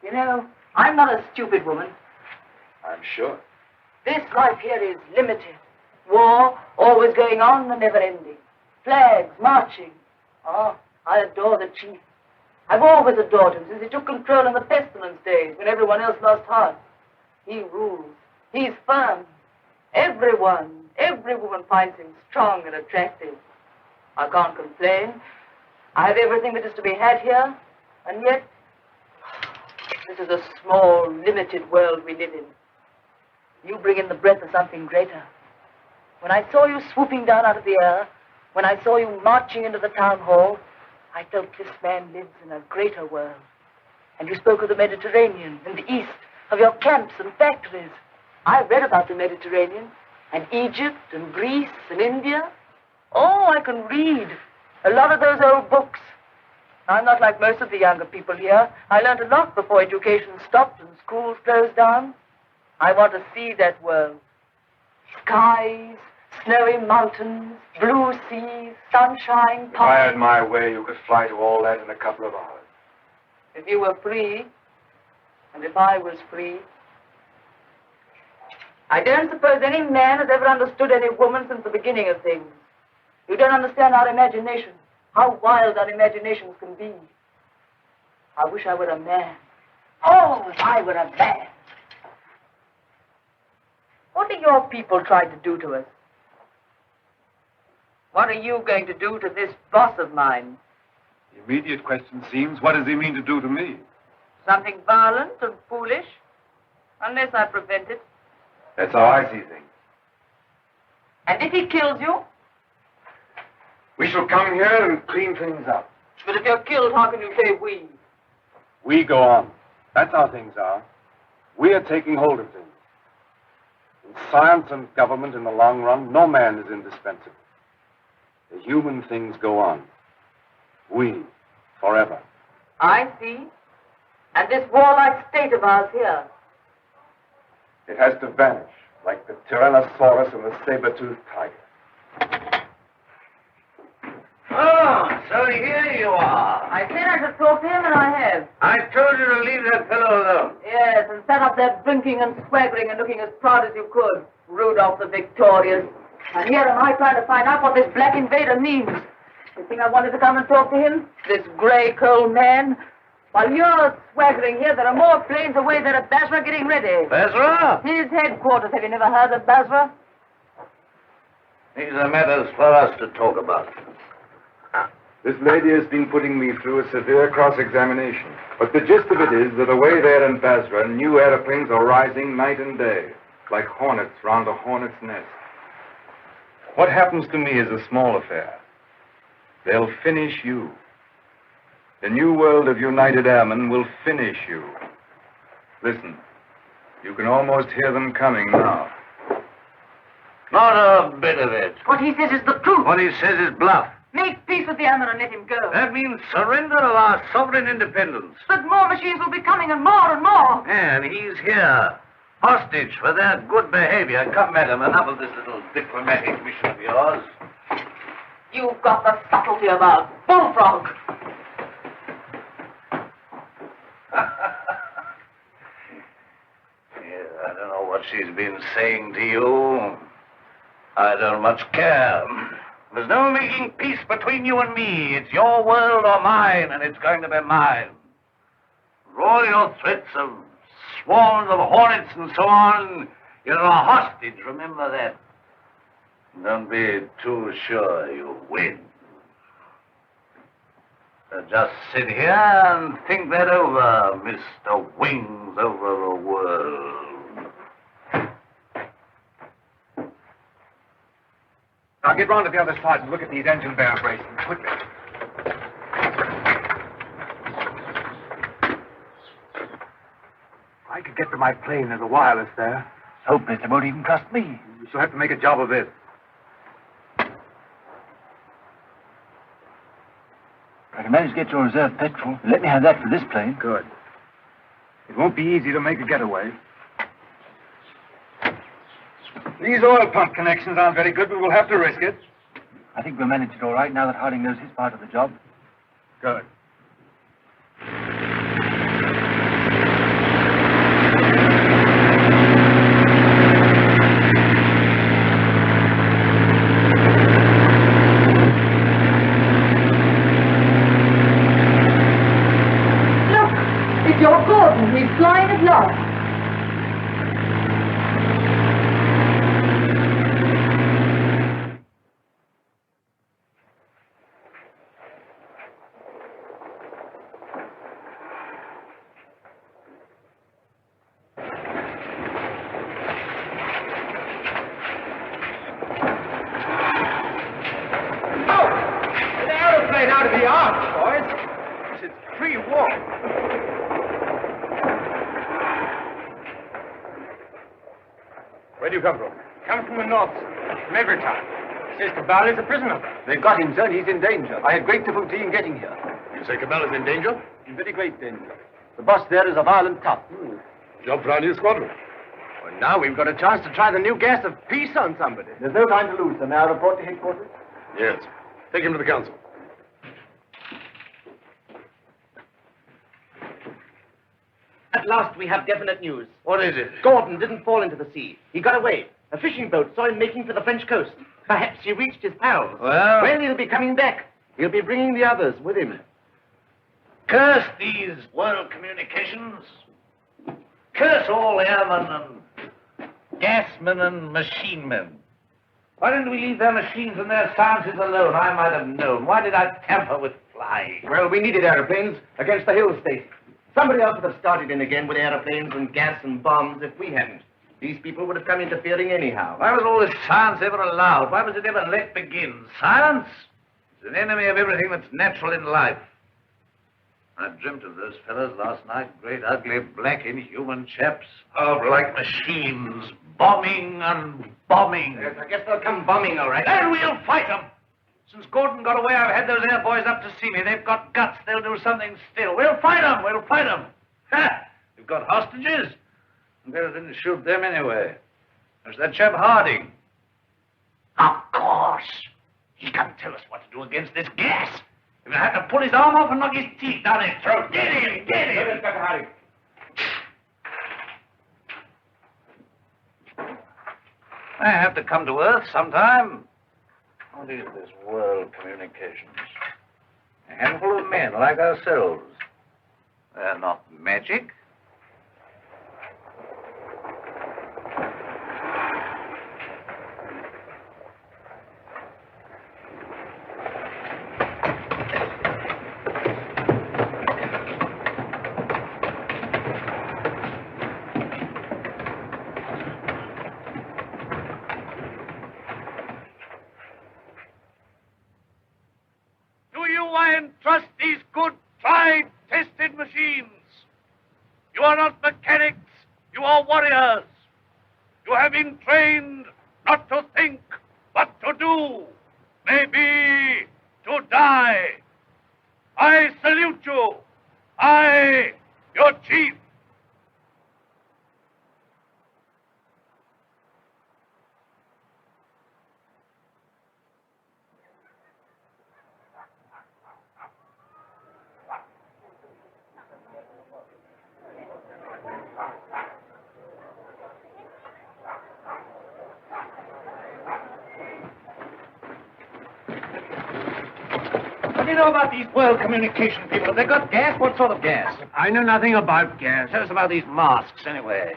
[SPEAKER 13] You know, I'm not a stupid woman.
[SPEAKER 1] I'm sure.
[SPEAKER 13] This life here is limited. War, always going on and never ending. Flags, marching. Oh, I adore the chief. I've always adored him since he took control in the pestilence days when everyone else lost heart. He rules. He's firm. Every woman finds him strong and attractive. I can't complain. I have everything that is to be had here, and yet, this is a small, limited world we live in. You bring in the breath of something greater. When I saw you swooping down out of the air, when I saw you marching into the town hall, I felt this man lives in a greater world. And you spoke of the Mediterranean and the East, of your camps and factories. I read about the Mediterranean, and Egypt, and Greece, and India. Oh, I can read a lot of those old books. I'm not like most of the younger people here. I learned a lot before education stopped and schools closed down. I want to see that world. Skies, snowy mountains, blue seas, sunshine,
[SPEAKER 1] If I had my way, you could fly to all that in a couple of hours.
[SPEAKER 13] If you were free, and if I was free. I don't suppose any man has ever understood any woman since the beginning of things. You don't understand our imagination, how wild our imaginations can be. I wish I were a man. Oh, if I were a man. What are your people trying to do to us? What are you going to do to this boss of mine?
[SPEAKER 1] The immediate question seems, what does he mean to do to me?
[SPEAKER 13] Something violent and foolish? Unless I prevent it.
[SPEAKER 1] That's how I see things.
[SPEAKER 13] And if he kills you?
[SPEAKER 1] We shall come here and clean things up.
[SPEAKER 13] But if you're killed, how can you say we?
[SPEAKER 1] We go on. That's how things are. We are taking hold of things. In science and government, in the long run, no man is indispensable. The human things go on. We, forever.
[SPEAKER 13] I see. And this warlike state of ours here.
[SPEAKER 1] It has to vanish, like the Tyrannosaurus and the saber-toothed tiger.
[SPEAKER 15] Oh, so here you are.
[SPEAKER 13] I said I should talk to him, and I have.
[SPEAKER 15] I told you to leave that fellow alone.
[SPEAKER 13] Yes, and sat up there drinking and swaggering and looking as proud as you could. Rudolph the Victorious. And here am I trying to find out what this black invader means. You think I wanted to come and talk to him? This grey, cold man? While you're swaggering here, there are more planes away there at Basra getting ready.
[SPEAKER 15] Basra?
[SPEAKER 13] His headquarters. Have you never heard of Basra?
[SPEAKER 15] These are matters for us to talk about.
[SPEAKER 1] This lady has been putting me through a severe cross-examination. But the gist of it is that away there in Basra, new airplanes are rising night and day, like hornets round a hornet's nest. What happens to me is a small affair. They'll finish you. The new world of United Airmen will finish you. Listen, you can almost hear them coming now.
[SPEAKER 15] Not a bit of it.
[SPEAKER 13] What he says is the truth.
[SPEAKER 15] What he says is bluff.
[SPEAKER 13] Make peace with the airmen and let him go.
[SPEAKER 15] That means surrender of our sovereign independence.
[SPEAKER 13] But more machines will be coming and more and more.
[SPEAKER 15] And he's here. Hostage for their good behavior. Come, madam, enough of this little diplomatic mission of yours.
[SPEAKER 13] You've got the subtlety of a bullfrog.
[SPEAKER 15] Yeah, I don't know what she's been saying to you. I don't much care. There's no making peace between you and me. It's your world or mine, and it's going to be mine. For all your threats of swarms of hornets and so on, you're a hostage, remember that. Don't be too sure you win. So just sit here and think that over, Mr. Wings over the world.
[SPEAKER 1] Now get round to the other side and look at these engine bearer braces, quickly. I could get to my plane. There's a wireless there.
[SPEAKER 3] Hopeless. They won't even trust me.
[SPEAKER 1] We shall have to make a job of it.
[SPEAKER 3] I can manage to get your reserve petrol. Let me have that for this plane.
[SPEAKER 1] Good. It won't be easy to make a getaway. These oil pump connections aren't very good, but we'll have to risk it.
[SPEAKER 3] I think we'll manage it all right now that Harding knows his part of the job.
[SPEAKER 1] Good.
[SPEAKER 6] Where do you come from?
[SPEAKER 14] Come from the north, from Evertown. Says Cabal is a prisoner.
[SPEAKER 2] They've got him, sir. He's in danger. I had great difficulty in getting here.
[SPEAKER 6] You say Cabal is in danger?
[SPEAKER 2] In very great danger. The boss there is a violent tough.
[SPEAKER 6] Job for our new squadron.
[SPEAKER 14] Well, now we've got a chance to try the new gas of peace on somebody.
[SPEAKER 2] There's no time to lose, sir. May I report to headquarters?
[SPEAKER 6] Yes. Take him to the council.
[SPEAKER 16] At last we have definite news.
[SPEAKER 6] What is it?
[SPEAKER 16] Gordon didn't fall into the sea. He got away. A fishing boat saw him making for the French coast. Perhaps he reached his pals.
[SPEAKER 15] Well,
[SPEAKER 16] he'll be coming back. He'll be bringing the others with him.
[SPEAKER 15] curse these world communications. Curse all airmen and gasmen and machine men. Why didn't we leave their machines and their sciences alone? I might have known. Why did I tamper with flying?
[SPEAKER 2] Well, we needed airplanes against the hill state. Somebody else would have started in again with airplanes and gas and bombs if we hadn't. These people would have come interfering anyhow.
[SPEAKER 15] Why was all this science ever allowed? Why was it ever let begin? Science is an enemy of everything that's natural in life. I dreamt of those fellows last night, great, ugly, black, inhuman chaps, all like machines, bombing and bombing.
[SPEAKER 2] Yes, I guess they'll come bombing, all right.
[SPEAKER 15] And we'll fight them. Since Gordon got away, I've had those air boys up to see me. They've got guts. They'll do something still. We'll fight them. We'll fight them. Ha! We've got hostages. I'm glad I didn't shoot them anyway. There's that chap Harding. Of course. He can tell us what to do against this gas. We're going to have to pull his arm off and knock his teeth down his throat. Get him! Get him!
[SPEAKER 2] Inspector Harding.
[SPEAKER 15] I have to come to Earth sometime. What is this world communications? A handful of men like ourselves. They're not magic. Trust these good, tried, tested machines. You are not mechanics, you are warriors. You have been trained not to think, but to do, maybe to die. I salute you. I, your chief. What do you know about these world communication people? Have they got gas? What sort of gas?
[SPEAKER 14] I know nothing about gas.
[SPEAKER 15] Tell us about these masks, anyway.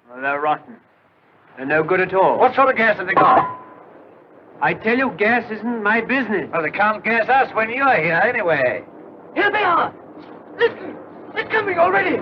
[SPEAKER 14] Well, they're rotten. They're no good at all.
[SPEAKER 15] What sort of gas have they got?
[SPEAKER 14] I tell you, gas isn't my business.
[SPEAKER 15] Well, they can't gas us when you're here, anyway.
[SPEAKER 16] Here they are. Listen, they're coming already.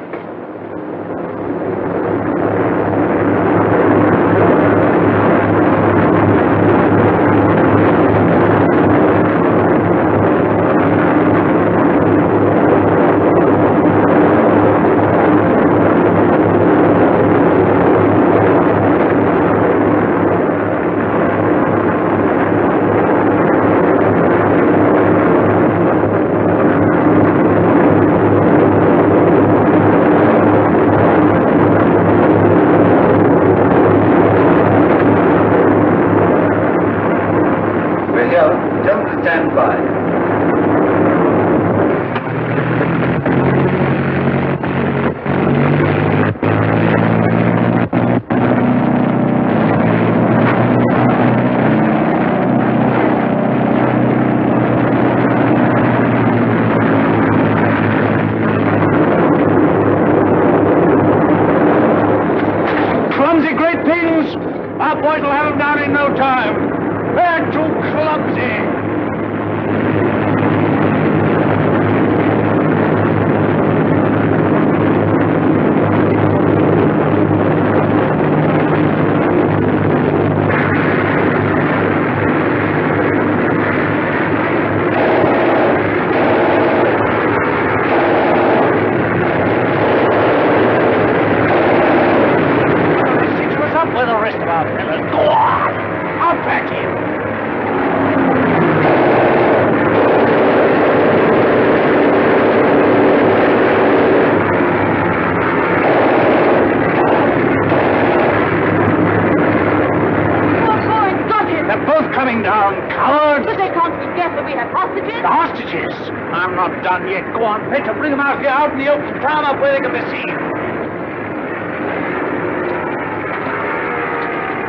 [SPEAKER 4] done yet. Go on, fetch them. Bring them out here, out in the open. Tie them up where they can be seen.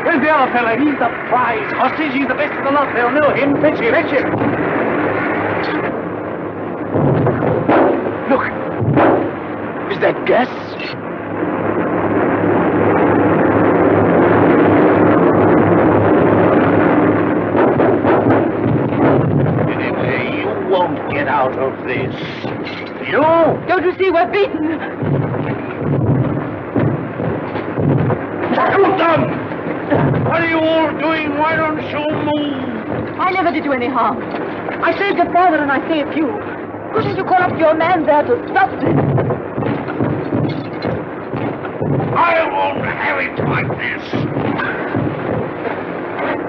[SPEAKER 4] Where's the other fella? He's the prize hostage. He's the best of the lot. They'll know him. Fetch him. Fetch him. Look. Is that gas?
[SPEAKER 3] You won't get out of this.
[SPEAKER 4] You?
[SPEAKER 5] Don't you see we're beaten?
[SPEAKER 3] Shoot them! What are you all doing? Why don't you move?
[SPEAKER 5] I never did you any harm. I saved your father and I saved you. Couldn't you call up your man there to stop this?
[SPEAKER 3] I won't have it like this.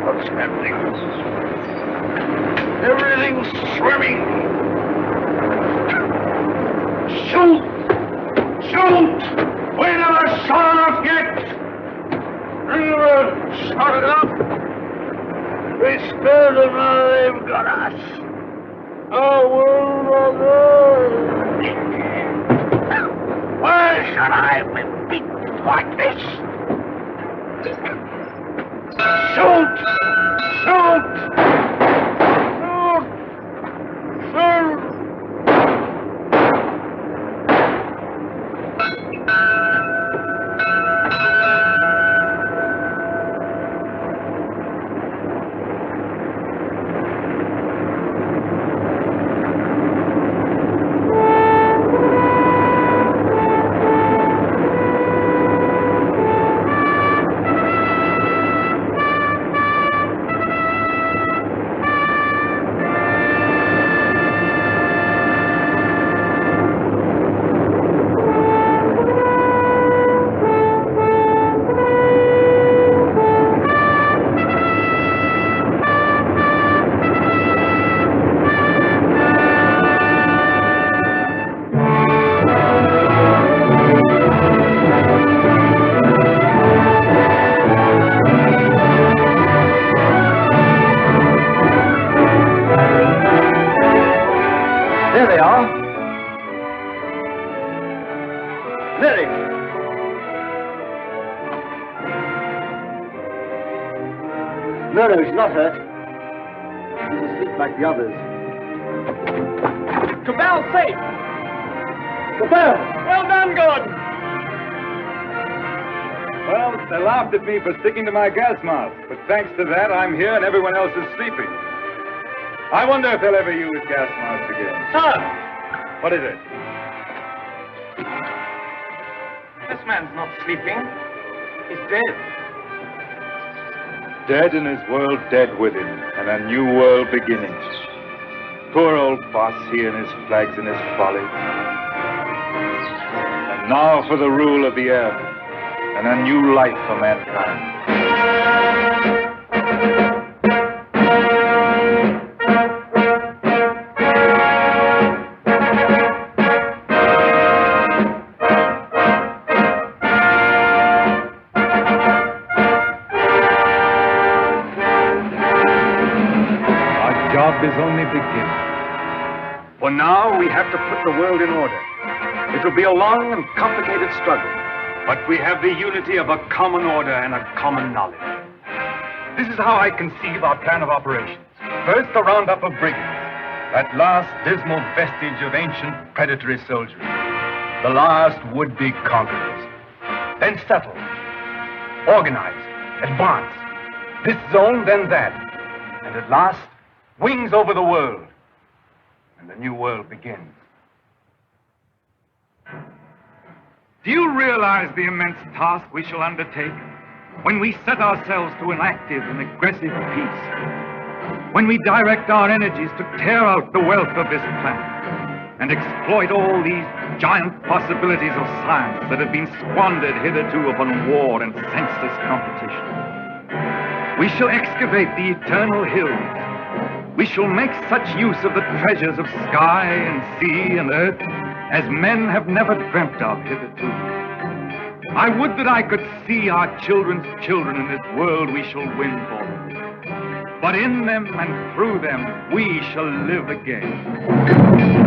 [SPEAKER 3] What's happening? Everything's swimming. Shoot! Shoot! We never shot enough yet. We never shot enough. We spared them, now they've got us. Oh, why should I be beaten like this? Shoot! Shoot! Shoot! Shoot!
[SPEAKER 2] No, he's not hurt. He's asleep like the others.
[SPEAKER 1] Cabell's safe!
[SPEAKER 2] Cabell!
[SPEAKER 1] Well done, Gordon! Well, they laughed at me for sticking to my gas mask, but thanks to that, I'm here and everyone else is sleeping. I wonder if they'll ever use gas masks again.
[SPEAKER 14] Sir!
[SPEAKER 1] What is it?
[SPEAKER 14] This man's not sleeping. He's dead.
[SPEAKER 1] Dead and his world dead with him, and a new world beginning. Poor old boss, he and his flags and his folly. And now for the rule of the earth, and a new life for mankind. Is only beginning. For now, we have to put the world in order. It will be a long and complicated struggle, but we have the unity of a common order and a common knowledge. This is how I conceive our plan of operations. First, the roundup of brigands, that last dismal vestige of ancient predatory soldiery, the last would-be conquerors. Then settle, organize, advance, this zone, then that, and at last, wings over the world, and the new world begins. Do you realize the immense task we shall undertake when we set ourselves to an active and aggressive peace? When we direct our energies to tear out the wealth of this planet and exploit all these giant possibilities of science that have been squandered hitherto upon war and senseless competition? We shall excavate the eternal hills. We shall make such use of the treasures of sky and sea and earth as men have never dreamt of hitherto. I would that I could see our children's children in this world we shall win for them. But in them and through them we shall live again.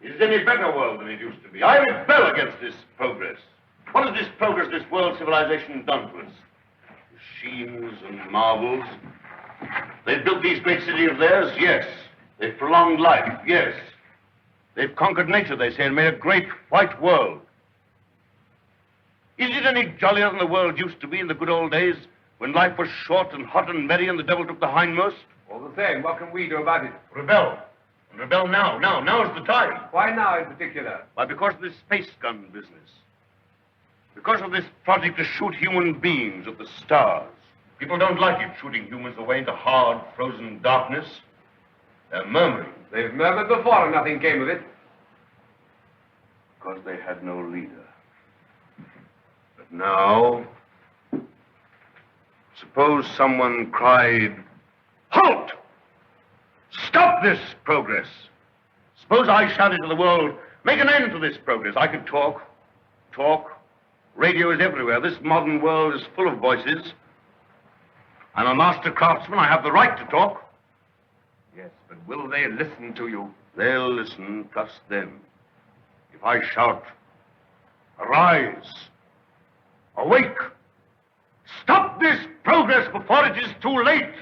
[SPEAKER 15] Is it any better world than it used to be? I rebel against this progress. What has this progress, this world civilization done to us? Machines and marvels. They've built these great cities of theirs, yes. They've prolonged life, yes. They've conquered nature, they say, and made a great white world. Is it any jollier than the world used to be in the good old days, when life was short and hot and merry and the devil took the hindmost?
[SPEAKER 17] All the same, what can we do about it?
[SPEAKER 15] Rebel. And rebel now. Now's the time.
[SPEAKER 17] Why now in particular?
[SPEAKER 15] Why, because of this space gun business. Because of this project to shoot human beings at the stars. People don't like it, shooting humans away into hard, frozen darkness. They're murmuring.
[SPEAKER 17] They've murmured before and nothing came of it.
[SPEAKER 15] Because they had no leader. But now, suppose someone cried, "Halt! Stop this progress!" Suppose I shouted to the world, "Make an end to this progress." I could talk. Radio is everywhere. This modern world is full of voices. I'm a master craftsman. I have the right to talk.
[SPEAKER 17] Yes, but will they listen to you?
[SPEAKER 15] They'll listen, trust them. If I shout, "Arise! Awake! Stop this progress before it is too late!"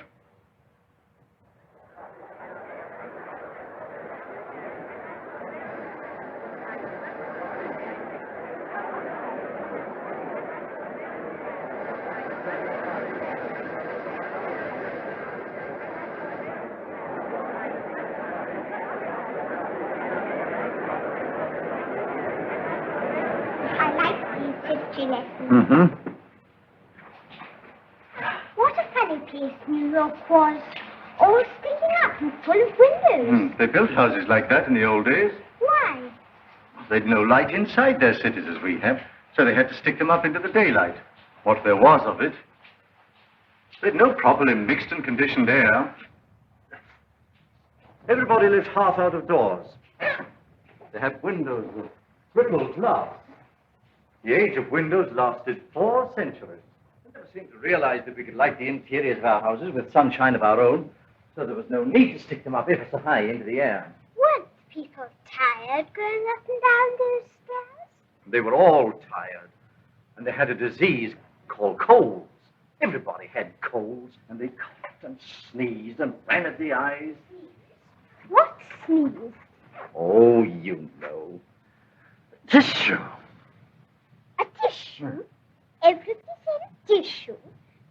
[SPEAKER 18] What a funny place New York was. All sticking up and full of windows.
[SPEAKER 19] They built houses like that in the old days.
[SPEAKER 18] Why?
[SPEAKER 19] They'd no light inside their cities as we have, so they had to stick them up into the daylight. What there was of it. They'd no properly mixed and conditioned air.
[SPEAKER 9] Everybody lives half out of doors. They had windows with triple glass. The age of windows lasted 4 centuries. I never seemed to realize that we could light the interiors of our houses with sunshine of our own, so there was no need to stick them up ever so high into the air.
[SPEAKER 18] Weren't people tired going up and down those stairs?
[SPEAKER 9] They were all tired, and they had a disease called colds. Everybody had colds, and they coughed and sneezed and ran at the eyes.
[SPEAKER 18] What sneeze?
[SPEAKER 9] Oh, you know. Tissue.
[SPEAKER 18] A tissue? Everybody said a tissue.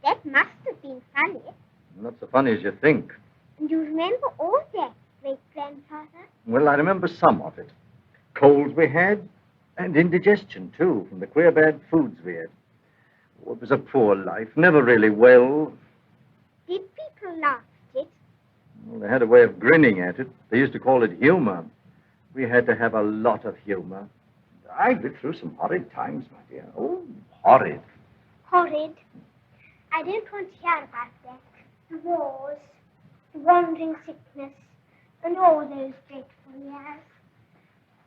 [SPEAKER 18] That must have been funny.
[SPEAKER 9] Not so funny as you think.
[SPEAKER 18] And you remember all that, great-grandfather?
[SPEAKER 9] Well, I remember some of it. Colds we had, and indigestion, too, from the queer bad foods we had. Oh, it was a poor life, never really well.
[SPEAKER 18] Did people laugh at it?
[SPEAKER 9] Well, they had a way of grinning at it. They used to call it humor. We had to have a lot of humor. I lived through some horrid times, my dear. Oh, horrid.
[SPEAKER 18] Horrid. I don't want to hear about that. The wars, the wandering sickness, and all those dreadful years.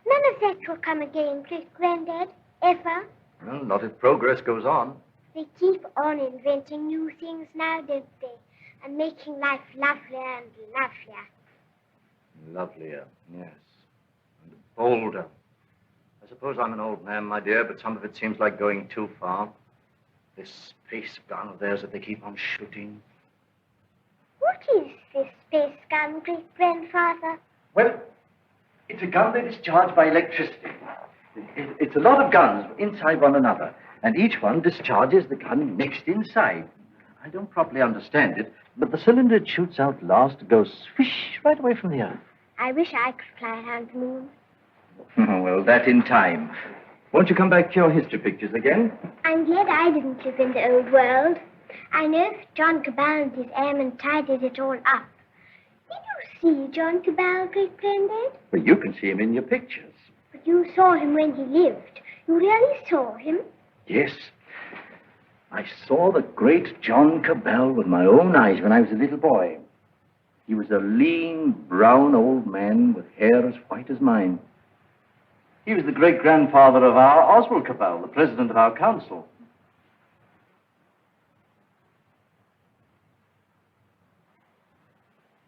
[SPEAKER 18] None of that will come again, great-granddad, ever.
[SPEAKER 9] Well, not if progress goes on.
[SPEAKER 18] They keep on inventing new things now, don't they? And making life lovelier and lovelier.
[SPEAKER 9] Lovelier, yes. And bolder. I suppose I'm an old man, my dear, but some of it seems like going too far. This space gun of theirs that they keep on shooting.
[SPEAKER 18] What is this space gun, great-grandfather?
[SPEAKER 9] Well, it's a gun they discharge by electricity. It's a lot of guns inside one another, and each one discharges the gun next inside. I don't properly understand it, but the cylinder it shoots out last goes swish right away from the earth.
[SPEAKER 18] I wish I could fly around the moon.
[SPEAKER 9] Well, that in time. Won't you come back to your history pictures again?
[SPEAKER 18] I'm glad I didn't live in the old world. I know John Cabal and his airmen tidied it all up. Did you see John Cabal, great-granddad?
[SPEAKER 9] Well, you can see him in your pictures.
[SPEAKER 18] But you saw him when he lived. You really saw him?
[SPEAKER 9] Yes. I saw the great John Cabal with my own eyes when I was a little boy. He was a lean, brown old man with hair as white as mine. He was the great-grandfather of our Oswald Cabal, the president of our council.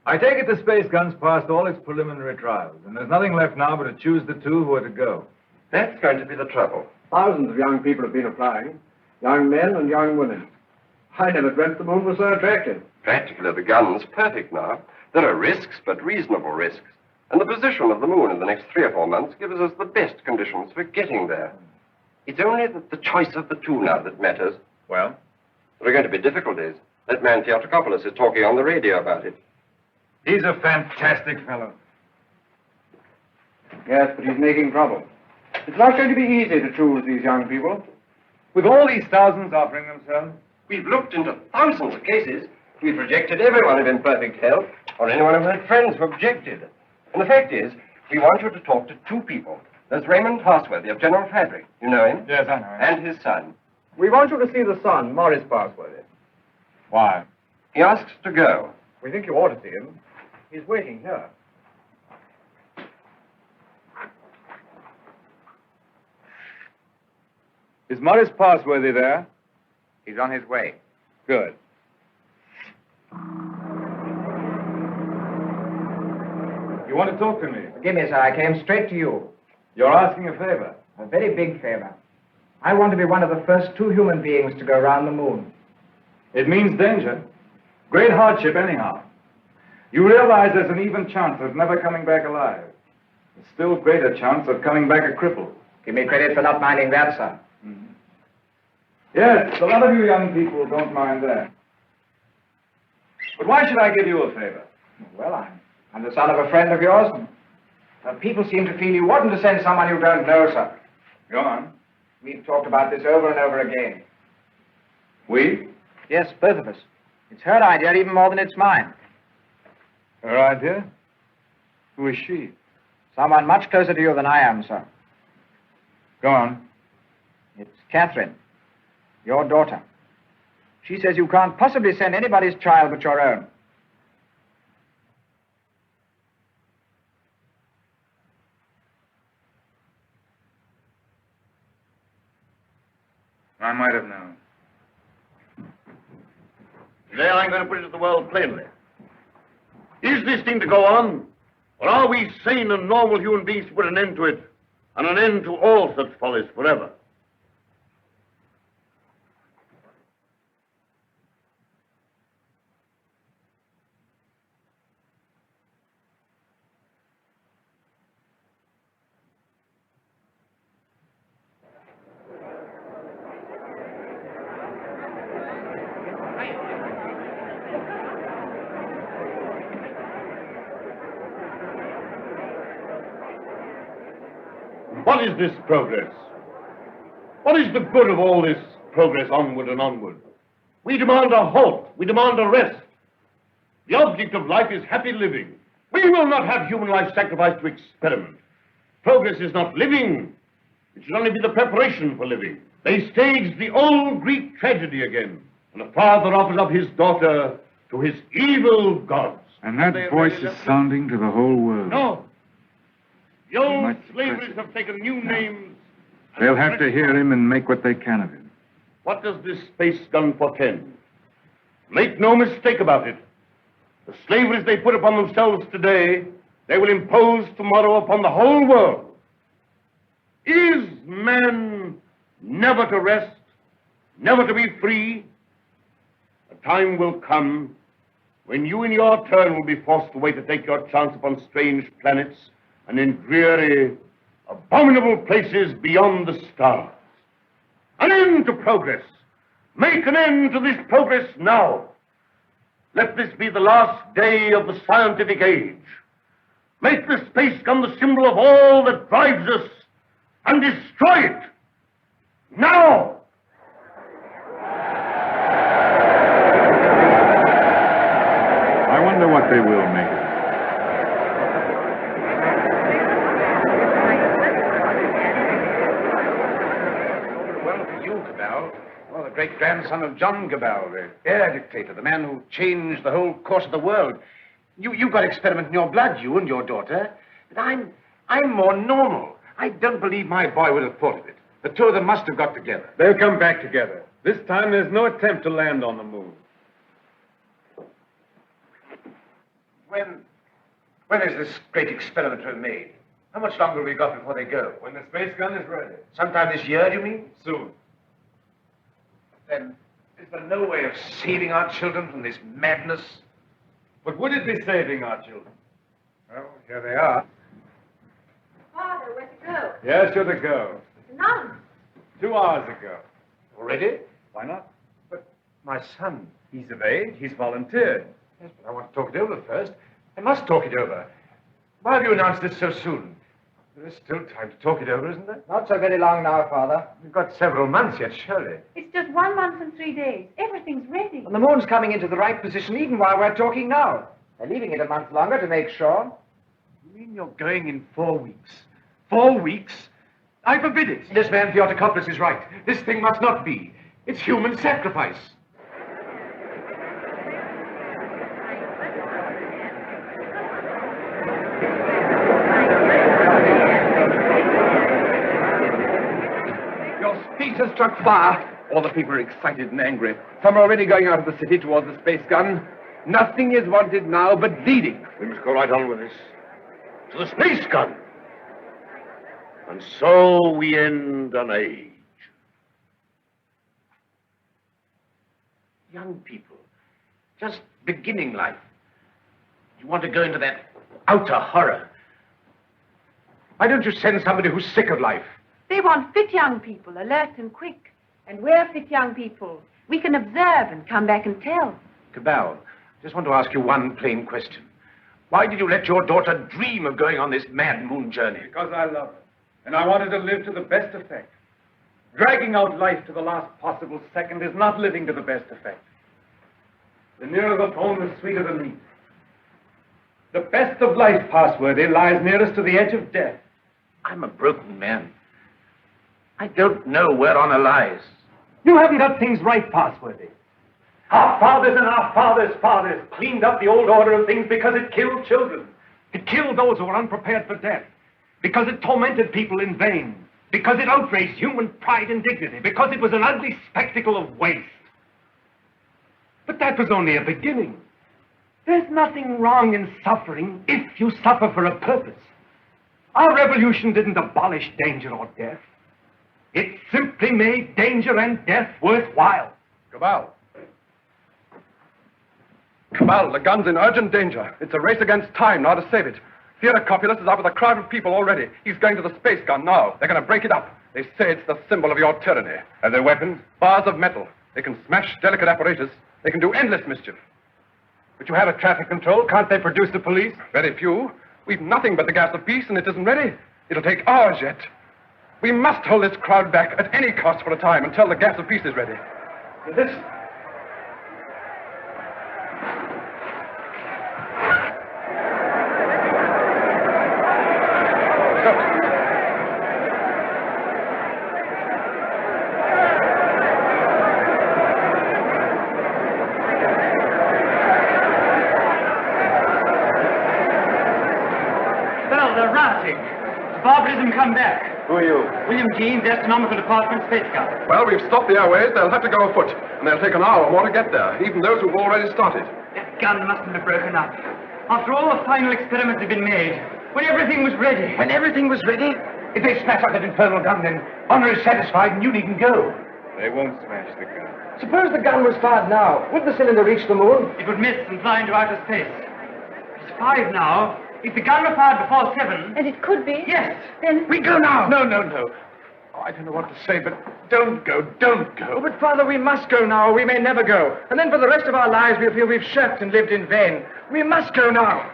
[SPEAKER 1] I take it the space gun's passed all its preliminary trials, and there's nothing left now but to choose the two who are to go.
[SPEAKER 20] That's going to be the trouble.
[SPEAKER 6] Thousands of young people have been applying, young men and young women. I never dreamt the moon was so attractive.
[SPEAKER 20] Practically, the gun's perfect now. There are risks, but reasonable risks. And the position of the moon in the next 3 or 4 months gives us the best conditions for getting there. It's only the choice of the two now that matters.
[SPEAKER 1] Well?
[SPEAKER 20] There are going to be difficulties. That man Theatricopoulos is talking on the radio about it.
[SPEAKER 1] He's a fantastic fellow.
[SPEAKER 6] Yes, but he's making trouble. It's not going to be easy to choose these young people.
[SPEAKER 1] With all these thousands offering themselves?
[SPEAKER 20] We've looked into thousands of cases. We've rejected everyone who's in perfect health, or anyone who had friends who objected. And the fact is, we want you to talk to two people. There's Raymond Parsworthy of General Fabric. You know him?
[SPEAKER 1] Yes, I know him.
[SPEAKER 20] And his son.
[SPEAKER 6] We want you to see the son, Morris Parsworthy.
[SPEAKER 1] Why?
[SPEAKER 20] He asks to go.
[SPEAKER 6] We think you ought to see him. He's waiting here.
[SPEAKER 1] Is Morris Parsworthy there?
[SPEAKER 21] He's on his way.
[SPEAKER 1] Good. You want to talk to me?
[SPEAKER 21] Forgive me, sir. I came straight to you.
[SPEAKER 1] You're asking a favor.
[SPEAKER 21] A very big favor. I want to be one of the first 2 human beings to go around the moon.
[SPEAKER 1] It means danger. Great hardship, anyhow. You realize there's an even chance of never coming back alive. A still greater chance of coming back a cripple.
[SPEAKER 21] Give me credit for not minding that, sir.
[SPEAKER 1] Mm-hmm. Yes, a lot of you young people don't mind that. But why should I give you a favor?
[SPEAKER 21] Well, I'm the son of a friend of yours. And people seem to feel you oughtn't to send someone you don't know, sir.
[SPEAKER 1] Go on.
[SPEAKER 21] We've talked about this over and over again.
[SPEAKER 1] We?
[SPEAKER 21] Yes, both of us. It's her idea even more than it's mine.
[SPEAKER 1] Her idea? Who is she?
[SPEAKER 21] Someone much closer to you than I am, sir.
[SPEAKER 1] Go on.
[SPEAKER 21] It's Catherine, your daughter. She says you can't possibly send anybody's child but your own.
[SPEAKER 1] I might have known.
[SPEAKER 4] Today I'm going to put it to the world plainly. Is this thing to go on? Or are we sane and normal human beings to put an end to it, and an end to all such follies forever? What is this progress? What is the good of all this progress onward and onward? We demand a halt. We demand a rest. The object of life is happy living. We will not have human life sacrificed to experiment. Progress is not living. It should only be the preparation for living. They staged the old Greek tragedy again, and a father offers up his daughter to his evil gods.
[SPEAKER 3] And that voice is sounding to the whole world.
[SPEAKER 4] No. The old slaveries have taken new names.
[SPEAKER 3] They'll have to hear him and make what they can of him.
[SPEAKER 4] What does this space gun portend? Make no mistake about it. The slaveries they put upon themselves today, they will impose tomorrow upon the whole world. Is man never to rest, never to be free? A time will come when you in your turn will be forced away to take your chance upon strange planets and in dreary, abominable places beyond the stars. An end to progress. Make an end to this progress now. Let this be the last day of the scientific age. Make the space gun the symbol of all that drives us, and destroy it. Now!
[SPEAKER 3] I wonder what they will make it.
[SPEAKER 15] Well, for you, Cabal, well, the great-grandson of John Cabal, the air dictator, the man who changed the whole course of the world. You've got experiment in your blood, you and your daughter. But I'm more normal. I don't believe my boy would have thought of it. The two of them must have got together.
[SPEAKER 1] They'll come back together. This time there's no attempt to land on the moon.
[SPEAKER 3] When is this great experiment to be made? How much longer have we got before they go?
[SPEAKER 1] When the space gun is ready.
[SPEAKER 3] Sometime this year, do you mean?
[SPEAKER 1] Soon.
[SPEAKER 3] Then, is there no way of saving our children from this madness?
[SPEAKER 1] But would it be saving our children? Well, here they are.
[SPEAKER 13] Father, where to go?
[SPEAKER 1] Yes, you're to go.
[SPEAKER 13] None.
[SPEAKER 1] 2 hours ago.
[SPEAKER 3] Already?
[SPEAKER 1] Why not? But my son, he's of age. He's volunteered.
[SPEAKER 3] Yes, but I want to talk it over first. I must talk it over. Why have you announced this so soon? There is still time to talk it over, isn't there?
[SPEAKER 21] Not so very long now, Father.
[SPEAKER 3] We've got several months yet, surely.
[SPEAKER 7] It's just 1 month and 3 days. Everything's ready.
[SPEAKER 21] And the moon's coming into the right position even while we're talking now. They're leaving it a month longer to make sure.
[SPEAKER 3] You mean you're going in 4 weeks? 4 weeks? I forbid it. This man Theotokopoulos is right. This thing must not be. It's human sacrifice.
[SPEAKER 17] Your speech has struck fire. All the people are excited and angry. Some are already going out of the city towards the space gun. Nothing is wanted now but leading.
[SPEAKER 3] We must go right on with this. To the space gun. And so we end an age. Young people, just beginning life. You want to go into that outer horror. Why don't you send somebody who's sick of life?
[SPEAKER 7] They want fit young people, alert and quick. And we're fit young people. We can observe and come back and tell.
[SPEAKER 3] Cabal, I just want to ask you one plain question. Why did you let your daughter dream of going on this mad moon journey?
[SPEAKER 1] Because I love her. And I wanted to live to the best effect. Dragging out life to the last possible second is not living to the best effect. The nearer the bone, the sweeter the meat. The best of life, Passworthy, lies nearest to the edge of death.
[SPEAKER 3] I'm a broken man. I don't know whereon it lies.
[SPEAKER 1] You haven't got things right, Passworthy. Our fathers and our fathers' fathers cleaned up the old order of things because it killed children. It killed those who were unprepared for death. Because it tormented people in vain. Because it outraged human pride and dignity. Because it was an ugly spectacle of waste. But that was only a beginning. There's nothing wrong in suffering if you suffer for a purpose. Our revolution didn't abolish danger or death. It simply made danger and death worthwhile.
[SPEAKER 17] Cabal. Cabal, the gun's in urgent danger. It's a race against time now to save it. Theotokopoulos is out with a crowd of people already. He's going to the space gun now. They're going to break it up. They say it's the symbol of your tyranny. And their weapons? Bars of metal. They can smash delicate apparatus. They can do endless mischief.
[SPEAKER 1] But you have a traffic control. Can't they produce the police?
[SPEAKER 17] Very few. We've nothing but the gas of peace, and it isn't ready. It'll take hours yet. We must hold this crowd back at any cost for a time until the gas of peace is ready.
[SPEAKER 1] This...
[SPEAKER 8] Barbarism come back.
[SPEAKER 17] Who are you?
[SPEAKER 8] William Jeans, Astronomical Department, Space Guard.
[SPEAKER 17] Well, we've stopped the airways. They'll have to go afoot. And they'll take an hour or more to get there, even those who've already started.
[SPEAKER 8] That gun mustn't have broken up. After all the final experiments had been made, when everything was ready.
[SPEAKER 3] When everything was ready? If they smash up that infernal gun, then honor is satisfied and you needn't go.
[SPEAKER 1] They won't smash the gun.
[SPEAKER 21] Suppose the gun was fired now. Would the cylinder reach the moon?
[SPEAKER 8] It would miss and fly into outer space. It's 5 now. If the gun were fired before 7...
[SPEAKER 7] And it could be?
[SPEAKER 8] Yes.
[SPEAKER 7] Then...
[SPEAKER 3] We go now!
[SPEAKER 17] No. Oh, I don't know what to say, but don't go.
[SPEAKER 21] Oh, but Father, we must go now, or we may never go. And then for the rest of our lives we'll feel we've shirked and lived in vain. We must go now.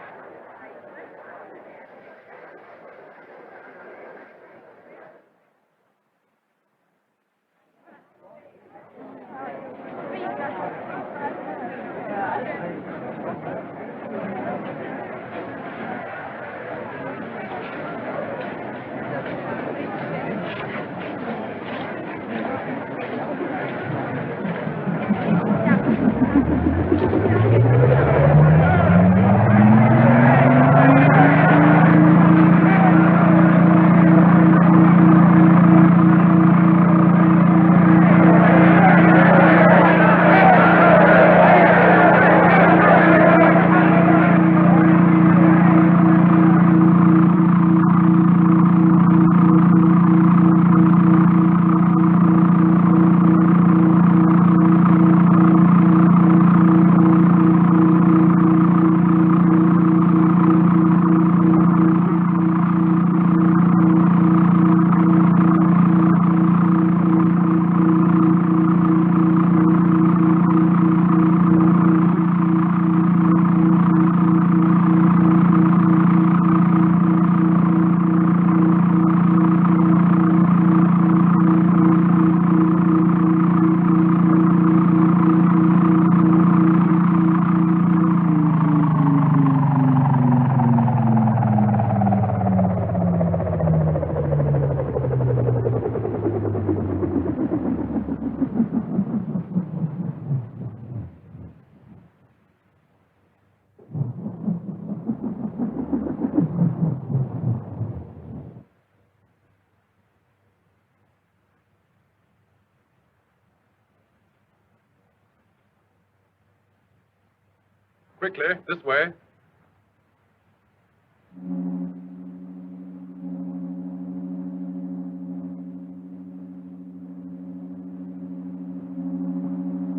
[SPEAKER 17] quickly. This way.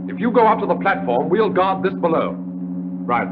[SPEAKER 17] If you go up to the platform, we'll guard this below. Right.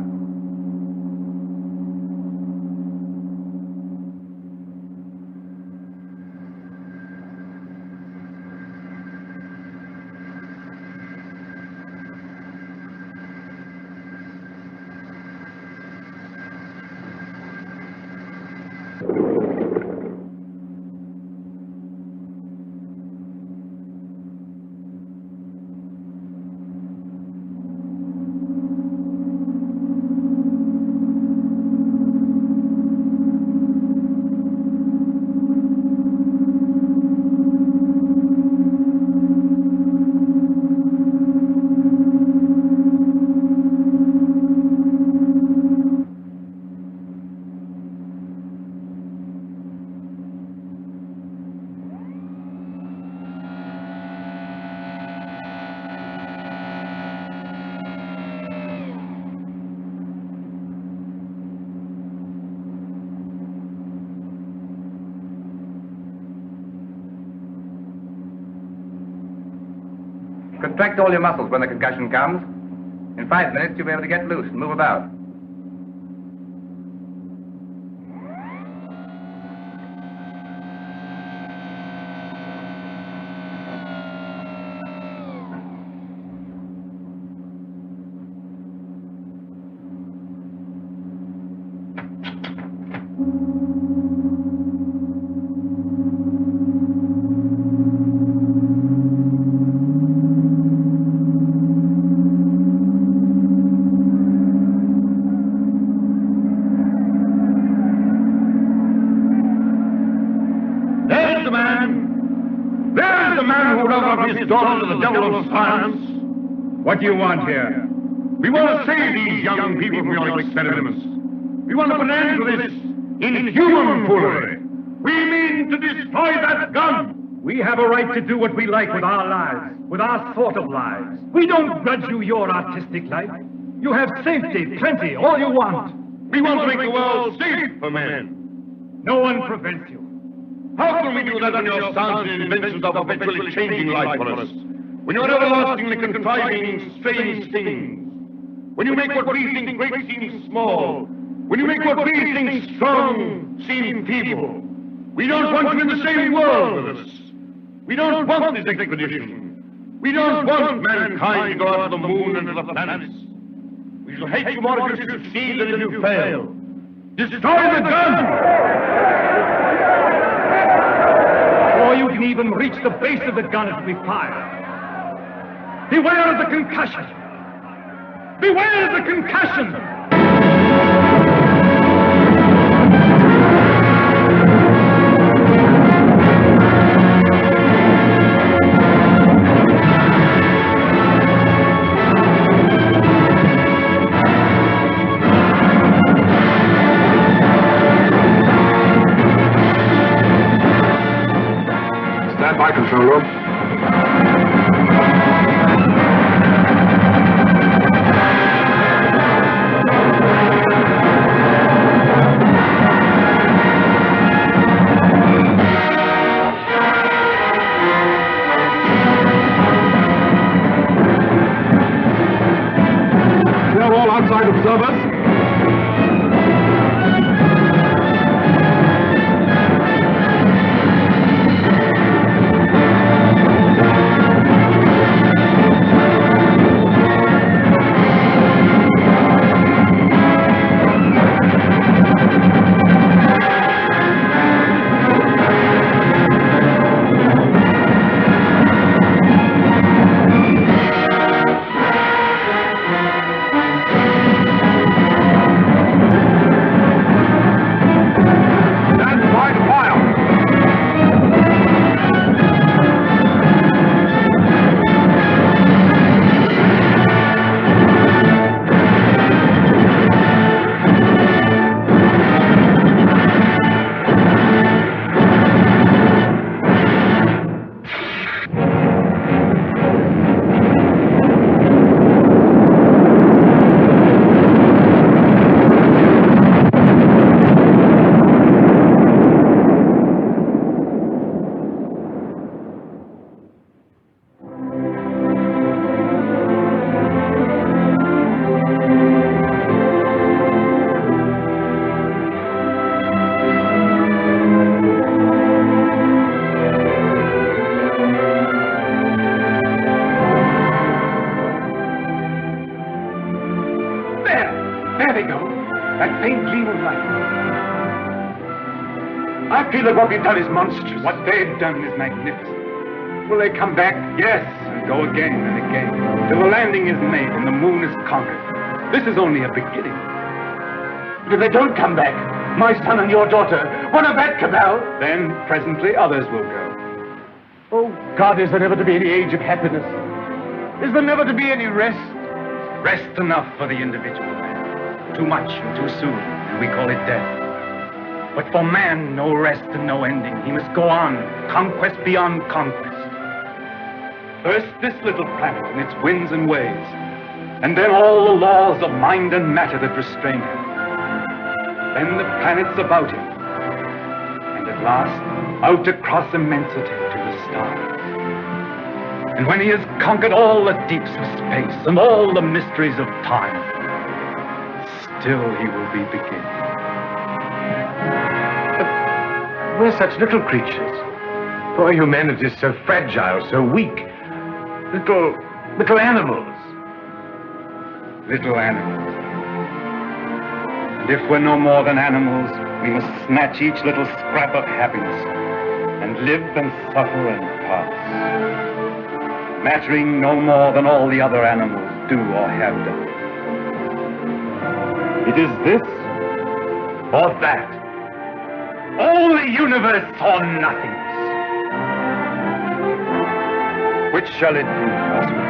[SPEAKER 1] Contract all your muscles when the concussion comes. In 5 minutes, you'll be able to get loose and move about.
[SPEAKER 3] His daughter to the devil of science.
[SPEAKER 1] What do you want here?
[SPEAKER 3] We want to save these young people from your experiments. We want to put an end to this inhuman foolery. We mean to destroy that gun.
[SPEAKER 1] We have a right to do what we like with our lives, with our sort of lives. We don't grudge you your artistic life. You have safety, plenty, all you want.
[SPEAKER 3] We want to make the world safe for men.
[SPEAKER 1] No one prevents you.
[SPEAKER 3] How can we do that when your sounds and inventions are perpetually changing life for us? When you're everlastingly contriving strange things? When you make what we think great seem small? When you make what we think strong seem feeble? We don't want you in the same world with us. We don't want this expedition. We don't want mankind to go out to the moon and to the planets. We shall hate you more if you succeed than if you fail. Destroy the gun!
[SPEAKER 1] Before you can even reach the base of the gun, it will be fired. Beware of the concussion! Beware of the concussion!
[SPEAKER 17] Stand by, control room. They're all outside observers.
[SPEAKER 1] I feel that what we've done is monstrous. What they've done is magnificent. Will they come back? Yes, and go again and again, till the landing is made and the moon is conquered. This is only a beginning.
[SPEAKER 4] But if they don't come back, my son and your daughter, what of that cabal?
[SPEAKER 1] Then presently others will go.
[SPEAKER 4] Oh, God, is there never to be any age of happiness? Is there never to be any rest?
[SPEAKER 1] Rest enough for the individual man. Too much and too soon, and we call it death. But for man, no rest and no ending. He must go on, conquest beyond conquest. First this little planet and its winds and waves, and then all the laws of mind and matter that restrain him. Then the planets about him, and at last, out across immensity to the stars. And when he has conquered all the deeps of space and all the mysteries of time, still he will be beginning.
[SPEAKER 20] But we're such little creatures. Poor humanity is so fragile, so weak. Little animals.
[SPEAKER 1] Little animals. And if we're no more than animals, we must snatch each little scrap of happiness and live and suffer and pass, mattering no more than all the other animals do or have done. It is this or that. All the universe or nothingness. Which shall it be, Oswald?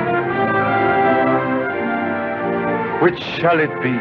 [SPEAKER 1] Which shall it be?